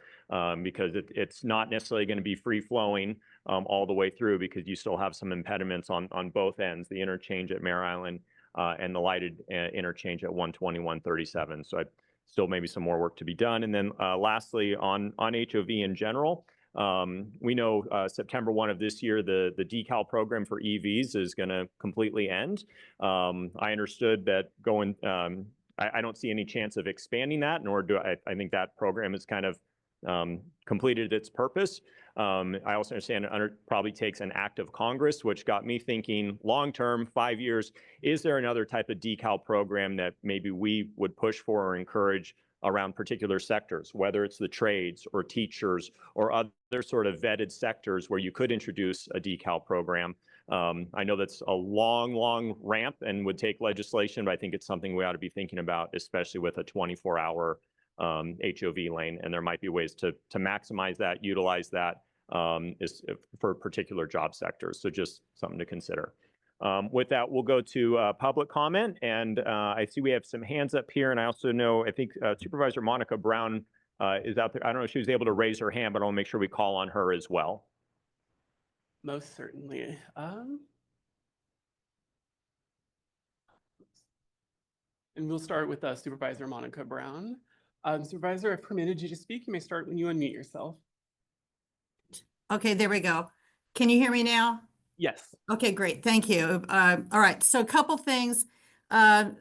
because it's not necessarily going to be free flowing all the way through because you still have some impediments on both ends, the interchange at Mare Island and the lighted interchange at 121-37. So still maybe some more work to be done. And then lastly, on HOV in general, we know September 1 of this year, the decal program for EVs is going to completely end. I understood that going, I don't see any chance of expanding that, nor do I think that program has kind of completed its purpose. I also understand it probably takes an act of Congress, which got me thinking long-term, 5 years, is there another type of decal program that maybe we would push for or encourage around particular sectors, whether it's the trades or teachers or other sort of vetted sectors where you could introduce a decal program. I know that's a long ramp and would take legislation, but I think it's something we ought to be thinking about, especially with a 24-hour HOV lane. And there might be ways to maximize that, utilize that for particular job sectors. So just something to consider. With that, we'll go to public comment. And I see we have some hands up here. And I also know, I think Supervisor Monica Brown is out there. I don't know if she was able to raise her hand, but I'll make sure we call on her as well. Most certainly. And we'll start with Supervisor Monica Brown. Supervisor, I've permitted you to speak. You may start when you unmute yourself. Okay, there we go. Can you hear me now? Yes. Okay, great. Thank you. All right. So a couple things.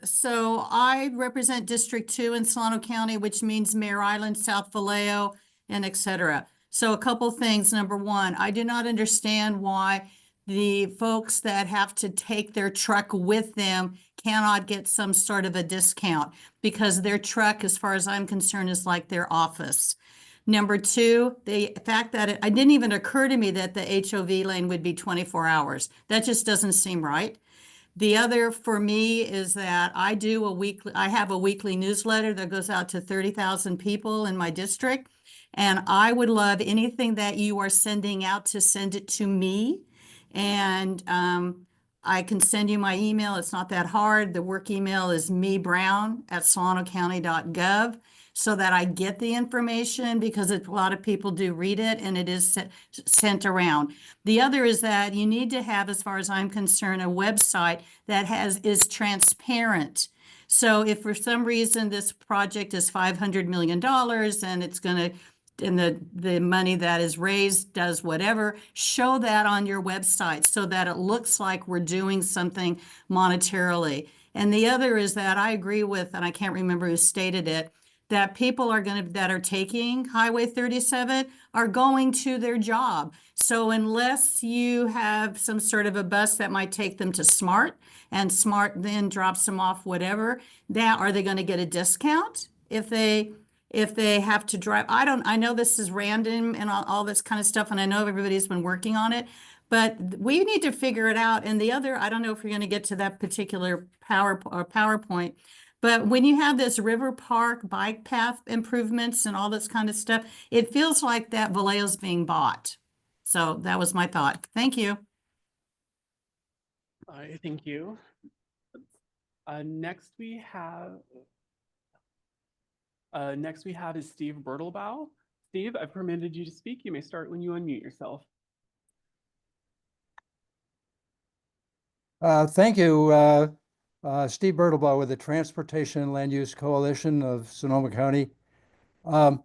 So I represent District 2 in Solano County, which means Mare Island, South Vallejo, and et cetera. So a couple things. Number one, I do not understand why the folks that have to take their truck with them cannot get some sort of a discount because their truck, as far as I'm concerned, is like their office. Number two, the fact that it didn't even occur to me that the HOV lane would be 24 hours. That just doesn't seem right. The other for me is that I have a weekly newsletter that goes out to 30,000 people in my district. And I would love anything that you are sending out to send it to me. And I can send you my email. It's not that hard. The work email is mebrown@solanocounty.gov so that I get the information because a lot of people do read it and it is sent around. The other is that you need to have, as far as I'm concerned, a website that is transparent. So if for some reason this project is $500 million and it's going to and the money that is raised does whatever, show that on your website so that it looks like we're doing something monetarily. And the other is that I agree with, and I can't remember who stated it, that people that are taking Highway 37 are going to their job. So unless you have some sort of a bus that might take them to SMART and SMART then drops them off whatever, are they going to get a discount if they have to drive? I know this is random and all this kind of stuff, and I know everybody's been working on it, but we need to figure it out. And the other, I don't know if you're going to get to that particular PowerPoint, but when you have this River Park bike path improvements and all this kind of stuff, it feels like that Vallejo's being bought. So that was my thought. Thank you. Thank you. Next we have is Steve Bertelbaugh. Steve, I've permitted you to speak. You may start when you unmute yourself. Thank you. Steve Bertelbaugh with the Transportation and Land Use Coalition of Sonoma County. A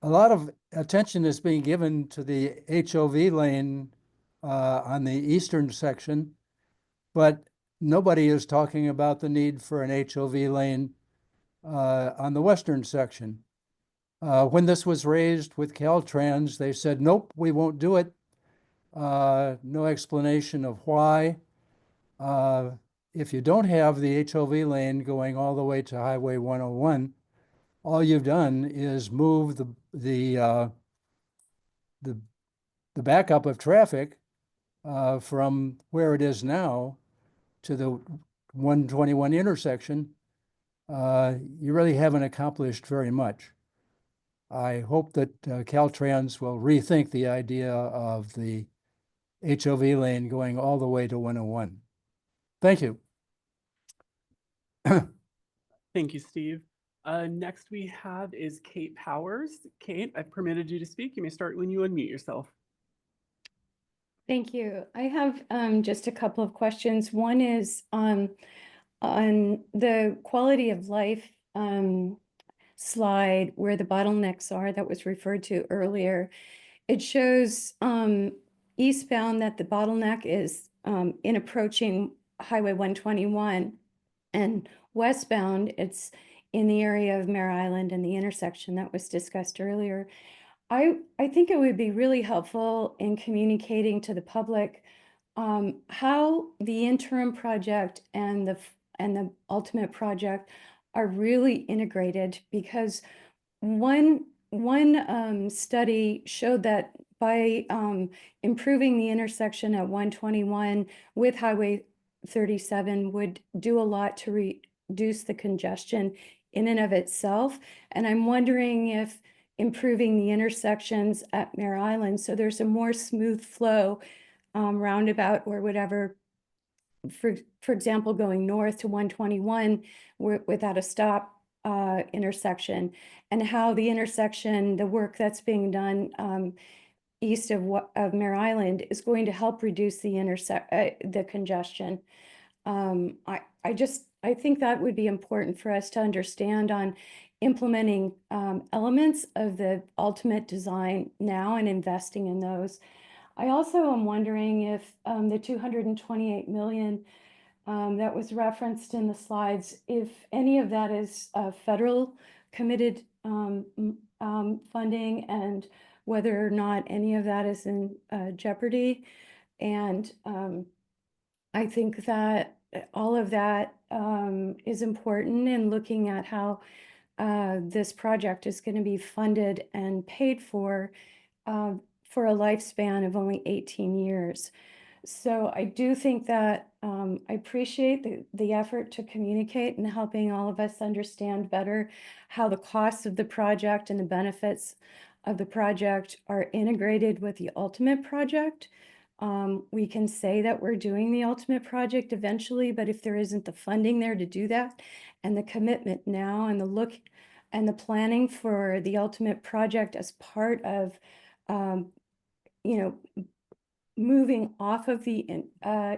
lot of attention is being given to the HOV lane on the eastern section. but nobody is talking about the need for an HOV lane on the western section. When this was raised with Caltrans, they said, nope, we won't do it. No explanation of why. If you don't have the HOV lane going all the way to Highway 101, all you've done is move the backup of traffic from where it is now to the 121 intersection. You really haven't accomplished very much. I hope that Caltrans will rethink the idea of the HOV lane going all the way to 101. Thank you. Thank you, Steve. Next we have is Kate Powers. Kate, I've permitted you to speak. You may start when you unmute yourself. Thank you. I have just a couple of questions. One is on the quality of life slide where the bottlenecks are that was referred to earlier. It shows eastbound that the bottleneck is in approaching Highway 121, and westbound it's in the area of Mare Island and the intersection that was discussed earlier. I think it would be really helpful in communicating to the public how the interim project and the ultimate project are really integrated, because one study showed that by improving the intersection at 121 with Highway 37 would do a lot to reduce the congestion in and of itself. And I'm wondering if improving the intersections at Mare Island, so there's a more smooth flow roundabout or whatever, for example, going north to 121 without a stop intersection, and how the intersection, the work that's being done east of Mare Island is going to help reduce the congestion. I think that would be important for us to understand on implementing elements of the ultimate design now and investing in those. I also am wondering if the 228 million that was referenced in the slides, if any of that is federal committed funding, and whether or not any of that is in jeopardy. And I think that all of that is important in looking at how this project is going to be funded and paid for a lifespan of only 18 years. So I do think that I appreciate the effort to communicate and helping all of us understand better how the costs of the project and the benefits of the project are integrated with the ultimate project. We can say that we're doing the ultimate project eventually, but if there isn't the funding there to do that, and the commitment now, and the look and the planning for the ultimate project as part of, moving off of the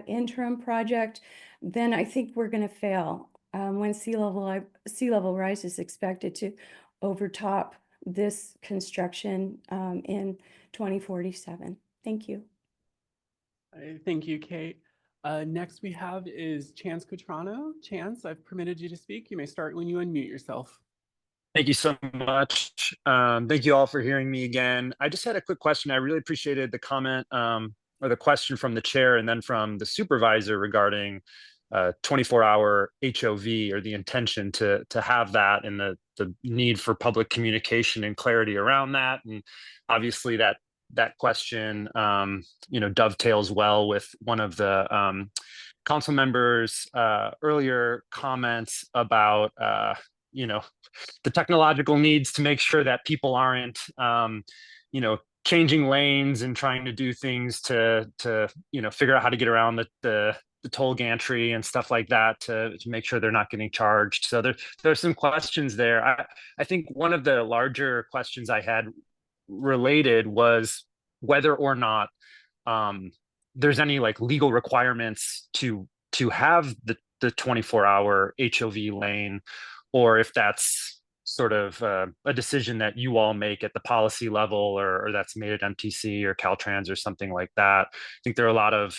interim project, then I think we're going to fail when sea level rise is expected to overtop this construction in 2047. Thank you. Thank you, Kate. Next we have is Chance Cutrano. Chance, I've permitted you to speak. You may start when you unmute yourself. Thank you so much. Thank you all for hearing me again. I just had a quick question. I really appreciated the comment or the question from the chair and then from the supervisor regarding 24-hour HOV, or the intention to have that, and the need for public communication and clarity around that. And obviously that question dovetails well with one of the council members' earlier comments about the technological needs to make sure that people aren't changing lanes and trying to do things to figure out how to get around the toll gantry and stuff like that to make sure they're not getting charged. So there's some questions there. I think one of the larger questions I had related was whether or not there's any legal requirements to have the 24-hour HOV lane, or if that's sort of a decision that you all make at the policy level, or that's made at MTC or Caltrans or something like that. I think there are a lot of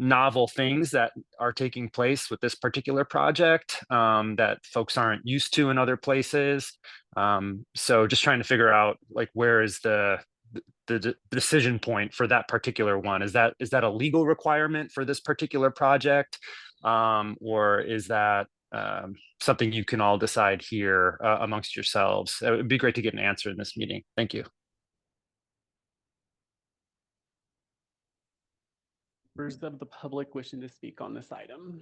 novel things that are taking place with this particular project that folks aren't used to in other places. So just trying to figure out like where is the decision point for that particular one? Is that a legal requirement for this particular project, or is that something you can all decide here amongst yourselves? It would be great to get an answer in this meeting. Thank you. Members of the public wishing to speak on this item.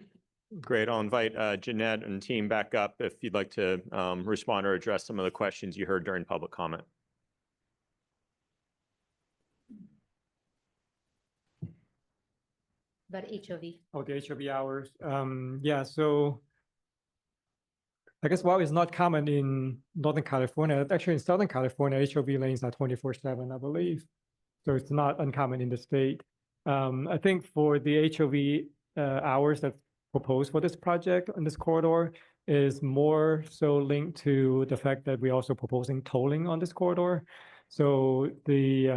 Great. I'll invite Jeanette and team back up if you'd like to respond or address some of the questions you heard during public comment. About HOV. Oh, the HOV hours. Yeah, so I guess while it's not common in Northern California, actually in Southern California, HOV lanes are 24/7, I believe. So it's not uncommon in the state. I think for the HOV hours that's proposed for this project on this corridor is more so linked to the fact that we're also proposing tolling on this corridor. So the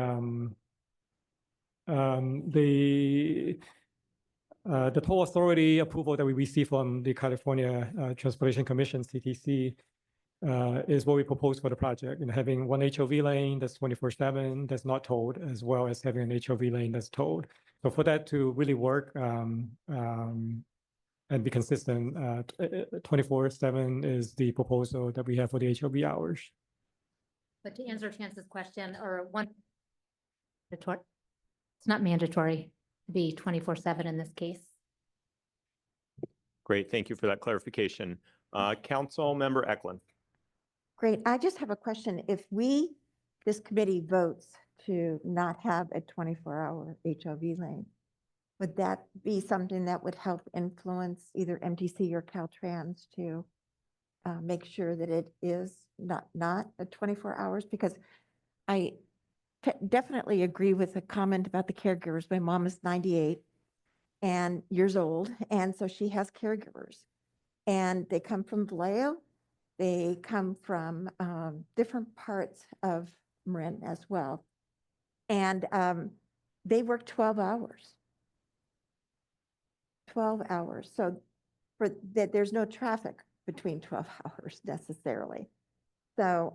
toll authority approval that we received from the California Transportation Commission, CTC, is what we propose for the project, and having one HOV lane that's 24/7 that's not towed, as well as having an HOV lane that's towed. So for that to really work and be consistent, 24/7 is the proposal that we have for the HOV hours. But to answer Chance's question, or one, it's not mandatory to be 24/7 in this case. Great. Thank you for that clarification. Council Member Eklund. Great. I just have a question. If this committee votes to not have a 24-hour HOV lane, would that be something that would help influence either MTC or Caltrans to make sure that it is not a 24 hours? Because I definitely agree with the comment about the caregivers. My mom is 98 and years old, and so she has caregivers. And they come from Vallejo. They come from different parts of Marin as well. And they work 12 hours. 12 hours. So for that, there's no traffic between 12 hours necessarily. So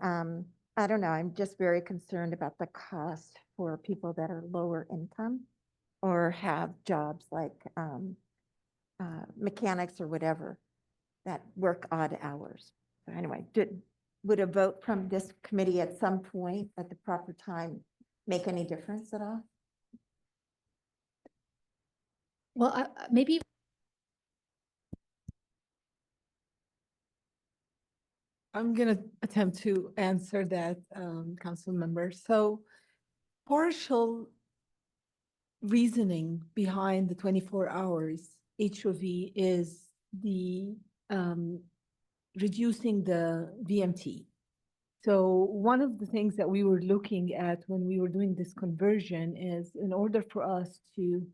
I don't know. I'm just very concerned about the cost for people that are lower income or have jobs like mechanics or whatever that work odd hours. So anyway, would a vote from this committee at some point at the proper time make any difference at all? Well, maybe. I'm going to attempt to answer that, council member. So partial reasoning behind the 24 hours HOV is the reducing the VMT. So one of the things that we were looking at when we were doing this conversion is in order for us to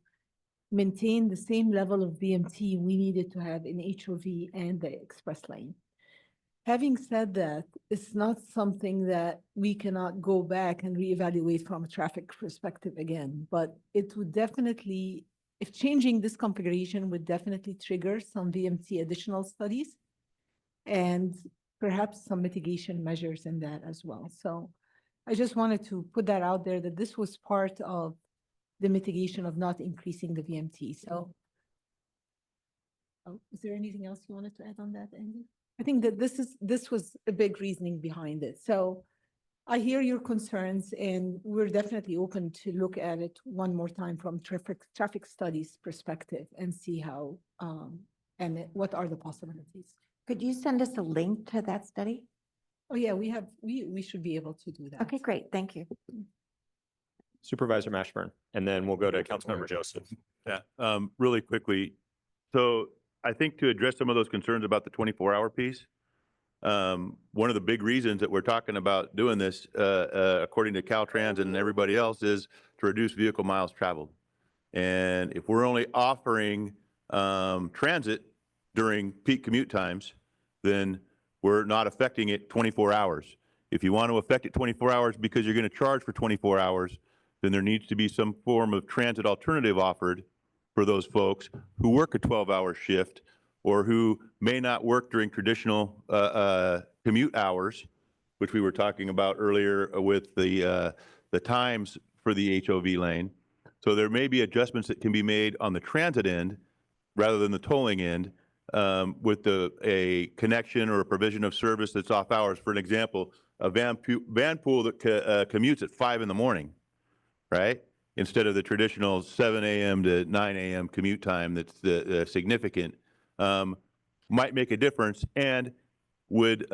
maintain the same level of VMT, we needed to have an HOV and the express lane. Having said that, it's not something that we cannot go back and reevaluate from a traffic perspective again, but it would definitely, if changing this configuration would definitely trigger some VMT additional studies and perhaps some mitigation measures in that as well. So I just wanted to put that out there that this was part of the mitigation of not increasing the VMT. So is there anything else you wanted to add on that, Andy? I think that this was a big reasoning behind it. So I hear your concerns and we're definitely open to look at it one more time from traffic studies perspective and see how and what are the possibilities. Could you send us a link to that study? Oh yeah, we should be able to do that. Okay, great. Thank you. Supervisor Mashburn, and then we'll go to Councilmember Joseph. Yeah, really quickly. So I think to address some of those concerns about the 24-hour piece, one of the big reasons that we're talking about doing this, according to Caltrans and everybody else, is to reduce vehicle miles traveled. And if we're only offering transit during peak commute times, then we're not affecting it 24 hours. If you want to affect it 24 hours because you're going to charge for 24 hours, then there needs to be some form of transit alternative offered for those folks who work a 12-hour shift or who may not work during traditional commute hours, which we were talking about earlier with the times for the HOV lane. So there may be adjustments that can be made on the transit end rather than the tolling end with a connection or a provision of service that's off hours. For an example, a van pool that commutes at 5 in the morning, right? Instead of the traditional 7 a.m. to 9 a.m. commute time that's significant, might make a difference and would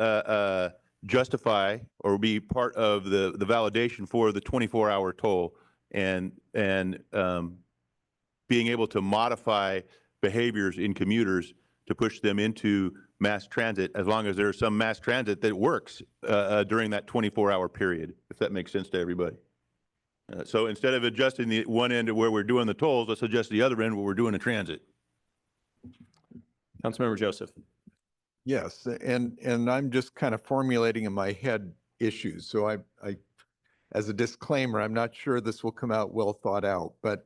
justify or be part of the validation for the 24-hour toll and being able to modify behaviors in commuters to push them into mass transit, as long as there's some mass transit that works during that 24-hour period, if that makes sense to everybody. So instead of adjusting the one end where we're doing the tolls, let's adjust the other end where we're doing the transit. Councilmember Joseph. Yes, and I'm just kind of formulating in my head issues. So I, as a disclaimer, I'm not sure this will come out well thought out, but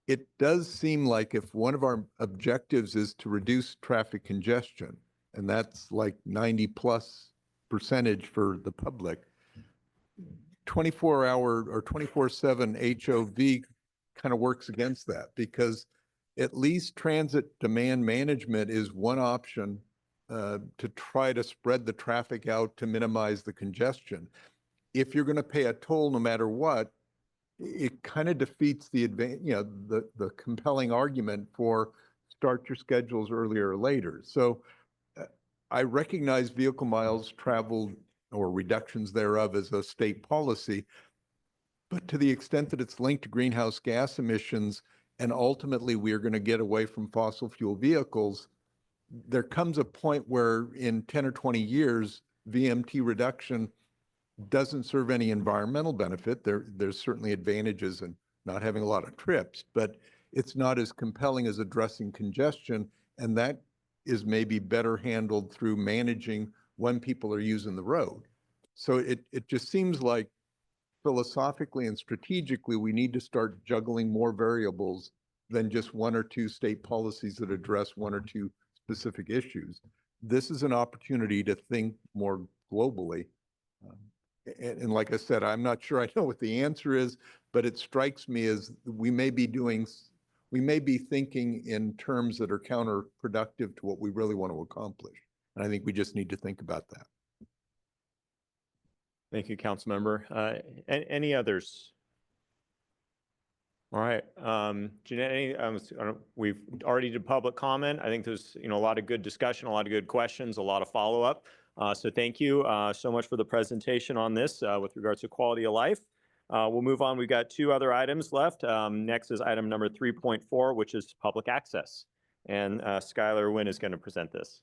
it does seem like if one of our objectives is to reduce traffic congestion, and that's like 90+% for the public, 24-hour or 24/7 HOV kind of works against that, because at least transit demand management is one option to try to spread the traffic out to minimize the congestion. If you're going to pay a toll no matter what, it kind of defeats the the compelling argument for start your schedules earlier or later. So I recognize vehicle miles traveled or reductions thereof as a state policy, but to the extent that it's linked to greenhouse gas emissions and ultimately we are going to get away from fossil fuel vehicles, there comes a point where in 10 or 20 years, VMT reduction doesn't serve any environmental benefit. There's certainly advantages in not having a lot of trips, but it's not as compelling as addressing congestion, and that is maybe better handled through managing when people are using the road. So it just seems like philosophically and strategically, we need to start juggling more variables than just one or two state policies that address one or two specific issues. This is an opportunity to think more globally. And like I said, I'm not sure I know what the answer is, but it strikes me as we may be thinking in terms that are counterproductive to what we really want to accomplish. And I think we just need to think about that. Thank you, Councilmember. Any others? All right, Jeanette, we've already did public comment. I think there's a lot of good discussion, a lot of good questions, a lot of follow-up. So thank you so much for the presentation on this with regards to quality of life. We'll move on. We've got two other items left. Next is item number 3.4, which is public access. And Skylar Wynn is going to present this.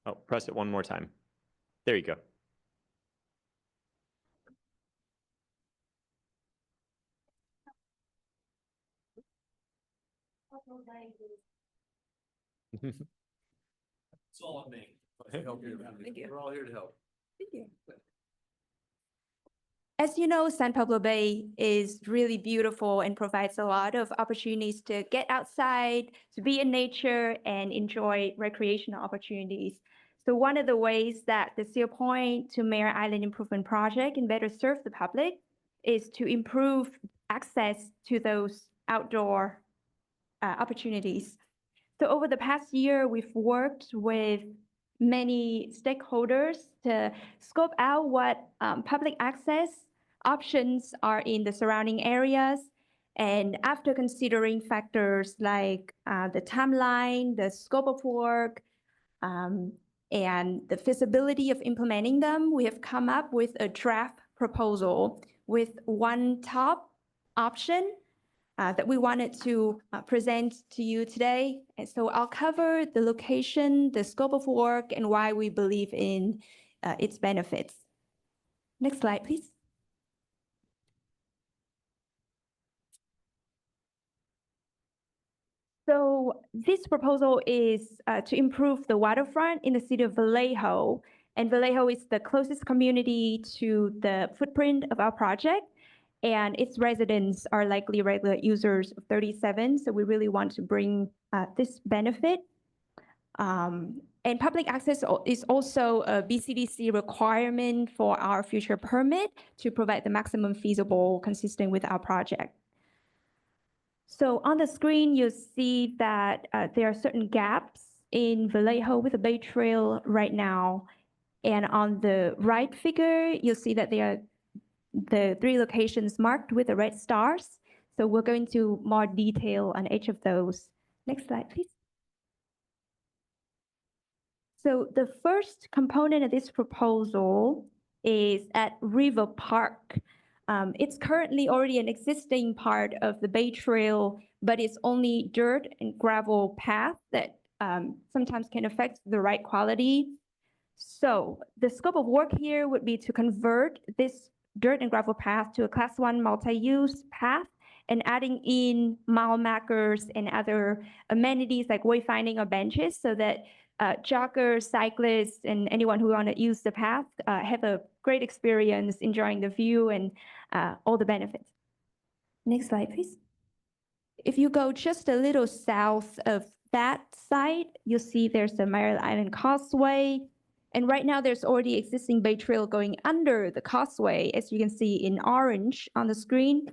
Oh, press it one more time. There you go. It's all on me. Thank you. We're all here to help. Thank you. As you know, San Pablo Bay is really beautiful and provides a lot of opportunities to get outside, to be in nature, and enjoy recreational opportunities. So one of the ways that the Seal Point to Mare Island Improvement Project can better serve the public is to improve access to those outdoor opportunities. So over the past year, we've worked with many stakeholders to scope out what public access options are in the surrounding areas. And after considering factors like the timeline, the scope of work, and the feasibility of implementing them, we have come up with a draft proposal with one top option that we wanted to present to you today. And so I'll cover the location, the scope of work, and why we believe in its benefits. Next slide, please. So this proposal is to improve the waterfront in the city of Vallejo. And Vallejo is the closest community to the footprint of our project. And its residents are likely regular users of 37. So we really want to bring this benefit. And public access is also a BCDC requirement for our future permit to provide the maximum feasible consistent with our project. So on the screen, you'll see that there are certain gaps in Vallejo with the Bay Trail right now. And on the right figure, you'll see that there are the 3 locations marked with the red stars. So we'll go into more detail on each of those. Next slide, please. So the first component of this proposal is at River Park. It's currently already an existing part of the Bay Trail, but it's only dirt and gravel path that sometimes can affect the ride quality. So the scope of work here would be to convert this dirt and gravel path to a Class 1 multi-use path and adding in mile markers and other amenities like wayfinding or benches so that joggers, cyclists, and anyone who want to use the path have a great experience enjoying the view and all the benefits. Next slide, please. If you go just a little south of that site, you'll see there's the Merritt Island Causeway. And right now there's already existing Bay Trail going under the causeway, as you can see in orange on the screen.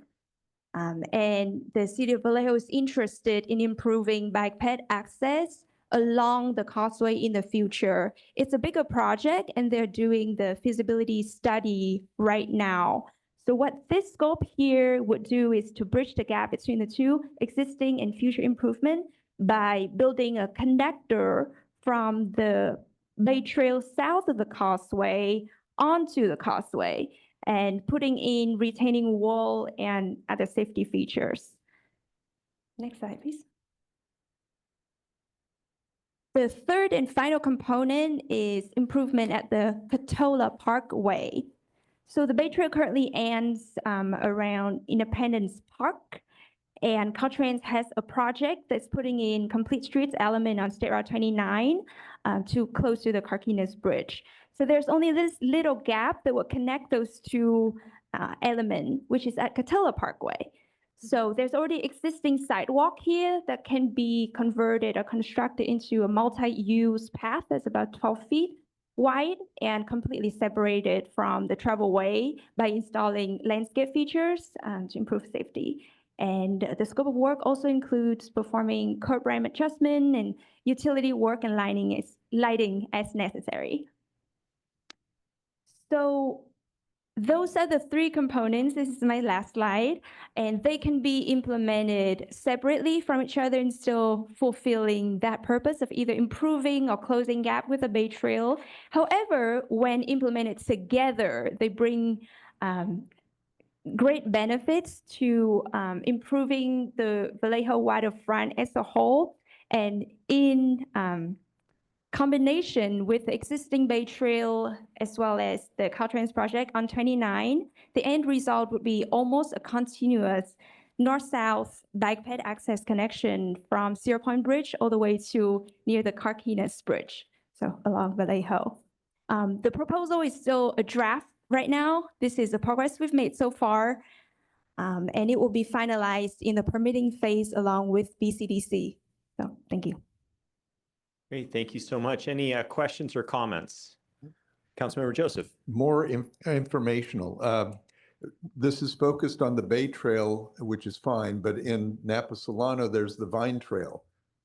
And the city of Vallejo is interested in improving bike path access along the causeway in the future. It's a bigger project and they're doing the feasibility study right now. So what this scope here would do is to bridge the gap between the two existing and future improvement by building a connector from the Bay Trail south of the causeway onto the causeway and putting in retaining wall and other safety features. Next slide, please. The third and final component is improvement at the Catola Parkway. So the Bay Trail currently ends around Independence Park, and Caltrans has a project that's putting in complete streets element on State Route 29 to close to the Carquinez Bridge. So there's only this little gap that will connect those two elements, which is at Catola Parkway. So there's already existing sidewalk here that can be converted or constructed into a multi-use path that's about 12 feet wide and completely separated from the travelway by installing landscape features to improve safety. And the scope of work also includes performing curb ramp adjustment and utility work and lighting as necessary. So those are the 3 components. This is my last slide, and they can be implemented separately from each other and still fulfilling that purpose of either improving or closing gap with the Bay Trail. However, when implemented together, they bring great benefits to improving the Vallejo waterfront as a whole, and in combination with the existing Bay Trail as well as the Caltrans project on 29, the end result would be almost a continuous north-south bike path access connection from Cedar Point Bridge all the way to near the Carquinez Bridge, so along Vallejo. The proposal is still a draft right now. This is the progress we've made so far, and it will be finalized in the permitting phase along with BCDC. So thank you. Great, thank you so much. Any questions or comments? Councilmember Joseph. More informational. This is focused on the Bay Trail, which is fine, but in Napa Solano, there's the Vine Trail.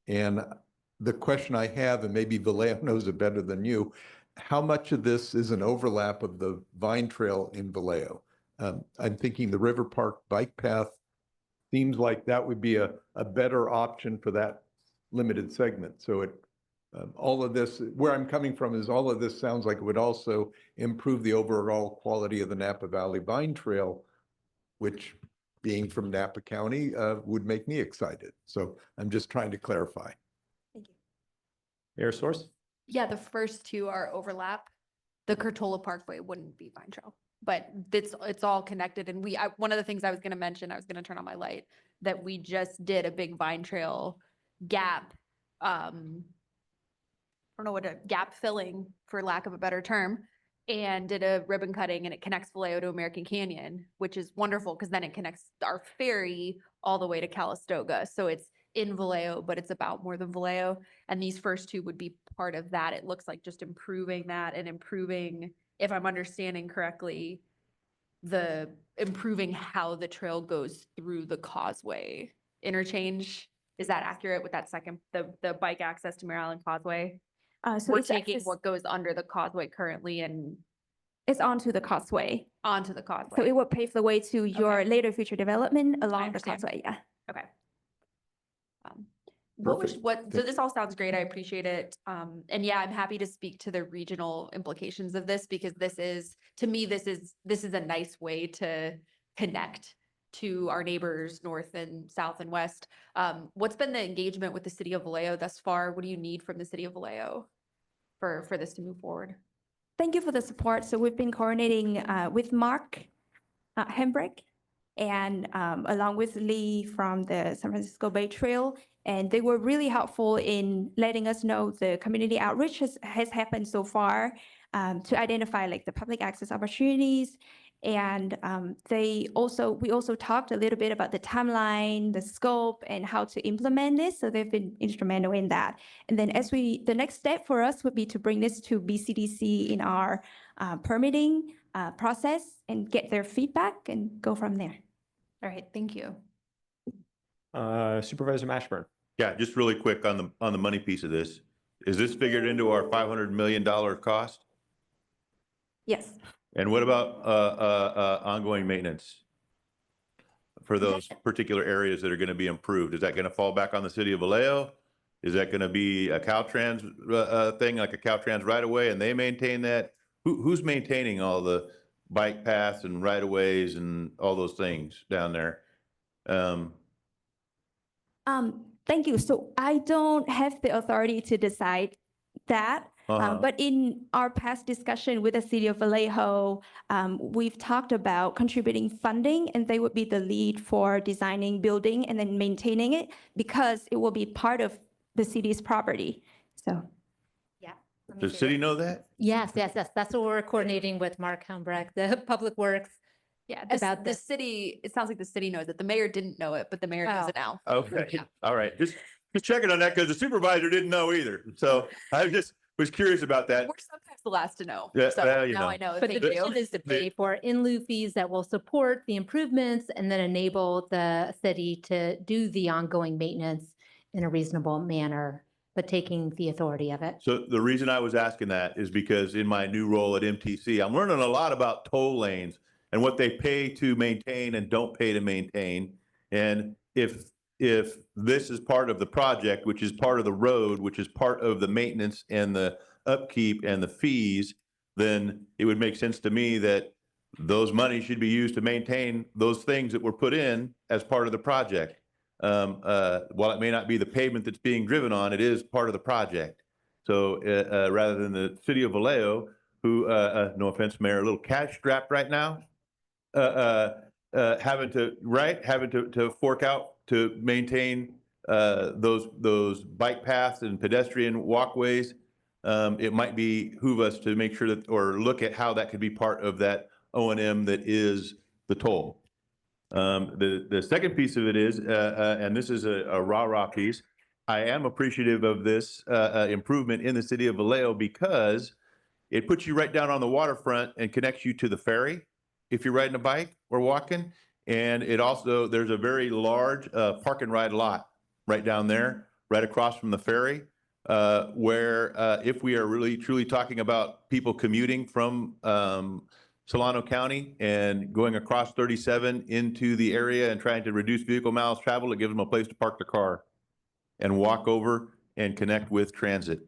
And the question I have, and maybe Vallejo knows it better than you, how much of this is an overlap of the Vine Trail in Vallejo? I'm thinking the River Park bike path seems like that would be a better option for that limited segment. So all of this, where I'm coming from is all of this sounds like it would also improve the overall quality of the Napa Valley Vine Trail, which being from Napa County would make me excited. So I'm just trying to clarify. Thank you. Air Source? Yeah, the first 2 are overlap. The Catola Parkway wouldn't be Vine Trail, but it's all connected. And one of the things I was going to mention, I was going to turn on my light, that we just did a big Vine Trail gap, I don't know what a gap filling, for lack of a better term, and did a ribbon cutting, and it connects Vallejo to American Canyon, which is wonderful because then it connects our ferry all the way to Calistoga. So it's in Vallejo, but it's about more than Vallejo. And these first two would be part of that. It looks like just improving that and improving, if I'm understanding correctly, improving how the trail goes through the causeway interchange. Is that accurate with that second, the bike access to Mare Island Causeway? So We're it's taking access- what goes under the causeway currently and It's onto the causeway. onto the causeway. So it will pave the way to your later future development along the understand. causeway, yeah. Okay. So Perfect. this all sounds great. I appreciate it. And yeah, I'm happy to speak to the regional implications of this because to me, this is a nice way to connect to our neighbors, north and south and west. What's been the engagement with the city of Vallejo thus far? What do you need from the city of Vallejo for this to move forward? Thank you for the support. So we've been coordinating with Mark Hembrick and along with Lee from the San Francisco Bay Trail. And they were really helpful in letting us know the community outreach has happened so far to identify like the public access opportunities. And we also talked a little bit about the timeline, the scope, and how to implement this. So they've been instrumental in that. And then the next step for us would be to bring this to BCDC in our permitting process and get their feedback and go from there. All right, thank you. Supervisor Mashburn. Yeah, just really quick on the money piece of this. Is this figured into our $500 million cost? Yes. And what about ongoing maintenance for those particular areas that are going to be improved? Is that going to fall back on the city of Vallejo? Is that going to be a Caltrans thing, like a Caltrans right away, and they maintain that? Who's maintaining all the bike paths and right of ways and all those things down there? Thank you. So I don't have the authority to decide that. But in our past discussion with the city of Vallejo, we've talked about contributing funding, and they would be the lead for designing, building, and then maintaining it because it will be part of the city's property. So. Yeah. Does the city know that? Yes. That's what we're coordinating with Mark Helmbrecht, the Public Works. Yeah, About the city, it sounds like the city knows it. The mayor didn't know it, but the mayor knows it now. Okay, all right. Just checking on that because the supervisor didn't know either. So I just was curious about that. We're sometimes the last to know. Yeah, So well, you now know. I know. But the Thank you. vision is to pay for in lieu fees that will support the improvements and then enable the city to do the ongoing maintenance in a reasonable manner, but taking the authority of it. So the reason I was asking that is because in my new role at MTC, I'm learning a lot about toll lanes and what they pay to maintain and don't pay to maintain. And if this is part of the project, which is part of the road, which is part of the maintenance and the upkeep and the fees, then it would make sense to me that those monies should be used to maintain those things that were put in as part of the project. While it may not be the pavement that's being driven on, it is part of the project. So rather than the city of Vallejo, who, no offense, Mayor, a little cash strapped right now, having to fork out to maintain those bike paths and pedestrian walkways, it might behoove us to make sure that, or look at how that could be part of that O&M that is the toll. The second piece of it is, and this is a rah-rah piece, I am appreciative of this improvement in the city of Vallejo because it puts you right down on the waterfront and connects you to the ferry if you're riding a bike or walking. And it also, there's a very large park and ride lot right down there, right across from the ferry, where if we are really truly talking about people commuting from Solano County and going across 37 into the area and trying to reduce vehicle miles traveled, it gives them a place to park their car and walk over and connect with transit.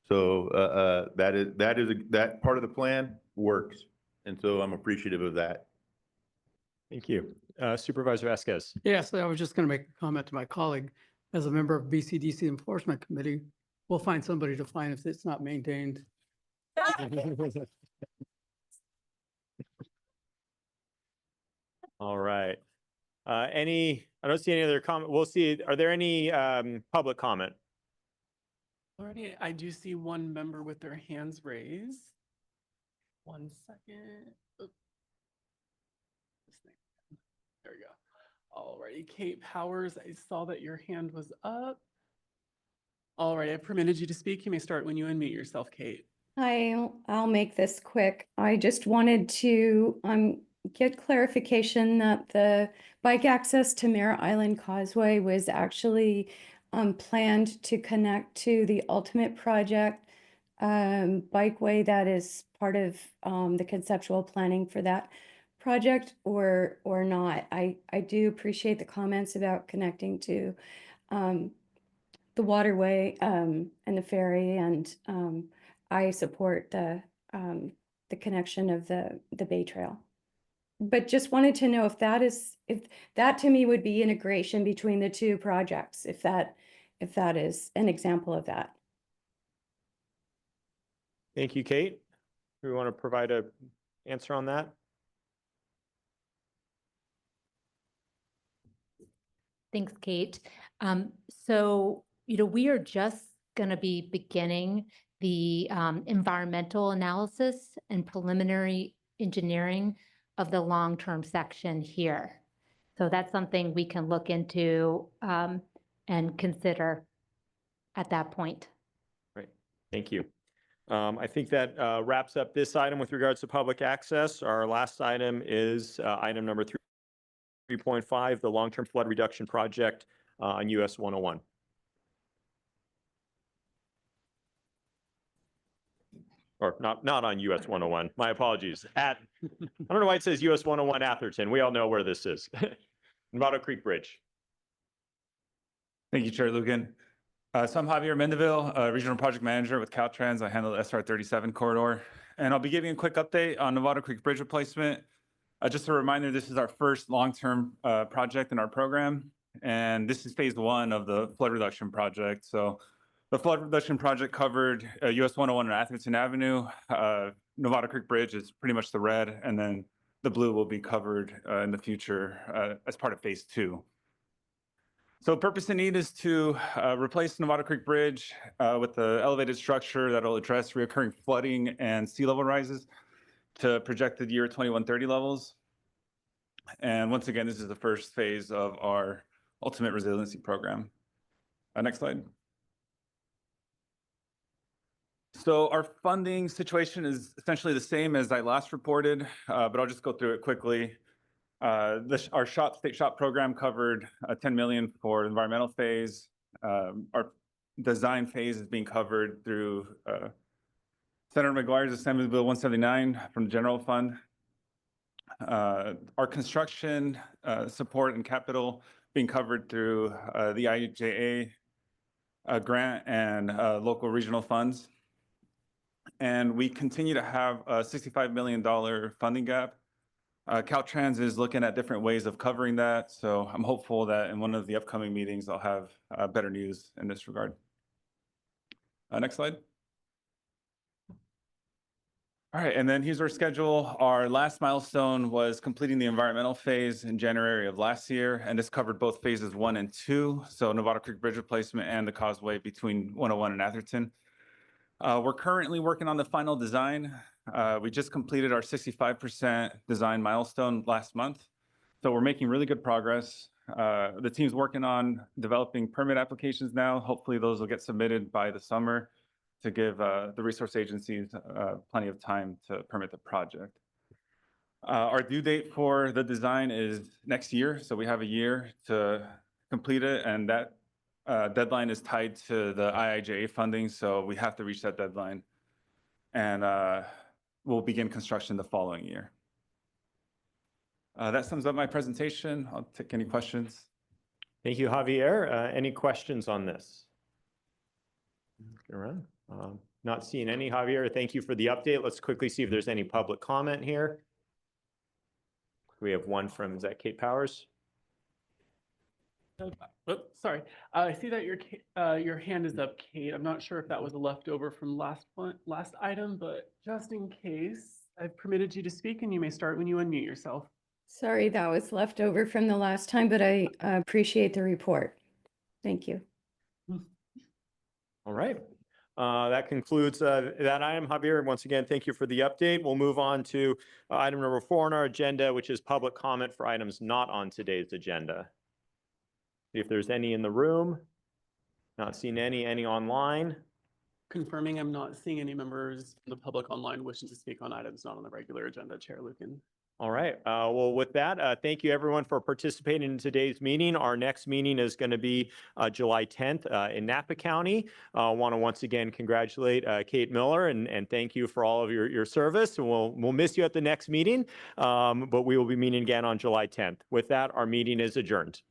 So that part of the plan works. And so I'm appreciative of that. Thank you. Supervisor Vasquez. Yes, I was just going to make a comment to my colleague. As a member of BCDC Enforcement Committee, we'll find somebody to fine if it's not maintained. All right. I don't see any other comment. We'll see. Are there any public comment? Alrighty, I do see one member with their hands raised. 1 second. Oop. This thing. There we go. Alrighty, Kate Powers, I saw that your hand was up. Alright, I've permitted you to speak. You may start when you unmute yourself, Kate. I'll make this quick. I just wanted to get clarification that the bike access to Mare Island Causeway was actually planned to connect to the Ultimate Project bikeway that is part of the conceptual planning for that project or not. I do appreciate the comments about connecting to the waterway and the ferry, and I support the connection of the Bay Trail. But just wanted to know if that to me would be integration between the two projects, if that is an example of that. Thank you, Kate. Do we want to provide an answer on that? Thanks, Kate. So, we are just going to be beginning the environmental analysis and preliminary engineering of the long-term section here. So that's something we can look into and consider at that point. Great, thank you. I think that wraps up this item with regards to public access. Our last item is item number 3.5, the long-term flood reduction project on US 101. Or not on US 101, my apologies. I don't know why it says US 101 Atherton. We all know where this is. Nevada Creek Bridge. Thank you, Chair Lugan. So I'm Javier Mendeville, Regional Project Manager with Caltrans. I handle the SR 37 corridor, and I'll be giving a quick update on Nevada Creek Bridge replacement. Just a reminder, this is our first long-term project in our program, and this is phase one of the flood reduction project. So the flood reduction project covered US 101 and Atherton Avenue. Nevada Creek Bridge is pretty much the red, and then the blue will be covered in the future as part of phase two. So purpose and need is to replace Nevada Creek Bridge with the elevated structure that'll address recurring flooding and sea level rises to projected year 2130 levels. And once again, this is the first phase of our ultimate resiliency program. Next slide. So our funding situation is essentially the same as I last reported, but I'll just go through it quickly. Our state SHOP program covered $10 million for the environmental phase. Our design phase is being covered through Senator McGuire's Assembly Bill 179 from the general fund. Our construction support and capital being covered through the IIJA grant and local regional funds. And we continue to have a $65 million funding gap. Caltrans is looking at different ways of covering that. So I'm hopeful that in one of the upcoming meetings, I'll have better news in this regard. Next slide. All right, and then here's our schedule. Our last milestone was completing the environmental phase in January of last year, and this covered both phases 1 and 2, so Nevada Creek Bridge replacement and the causeway between 101 and Atherton. We're currently working on the final design. We just completed our 65% design milestone last month, so we're making really good progress. The team's working on developing permit applications now. Hopefully those will get submitted by the summer to give the resource agencies plenty of time to permit the project. Our due date for the design is next year, so we have a year to complete it, and that deadline is tied to the IIJA funding, so we have to reach that deadline. And we'll begin construction the following year. That sums up my presentation. I'll take any questions. Thank you, Javier. Any questions on this? Get around. Not seeing any, Javier. Thank you for the update. Let's quickly see if there's any public comment here. We have one from, is that Kate Powers? Oops, sorry. I see that your hand is up, Kate. I'm not sure if that was a leftover from last item, but just in case, I've permitted you to speak, and you may start when you unmute yourself. Sorry, that was left over from the last time, but I appreciate the report. Thank you. All right. That concludes that item. Javier, once again, thank you for the update. We'll move on to item number 4 on our agenda, which is public comment for items not on today's agenda. See if there's any in the room. Not seeing any online. Confirming I'm not seeing any members from the public online wishing to speak on items not on the regular agenda, Chair Lucan. All right. Well, with that, thank you everyone for participating in today's meeting. Our next meeting is going to be July 10th in Napa County. I want to once again congratulate Kate Miller and thank you for all of your service. And we'll miss you at the next meeting, but we will be meeting again on July 10th. With that, our meeting is adjourned.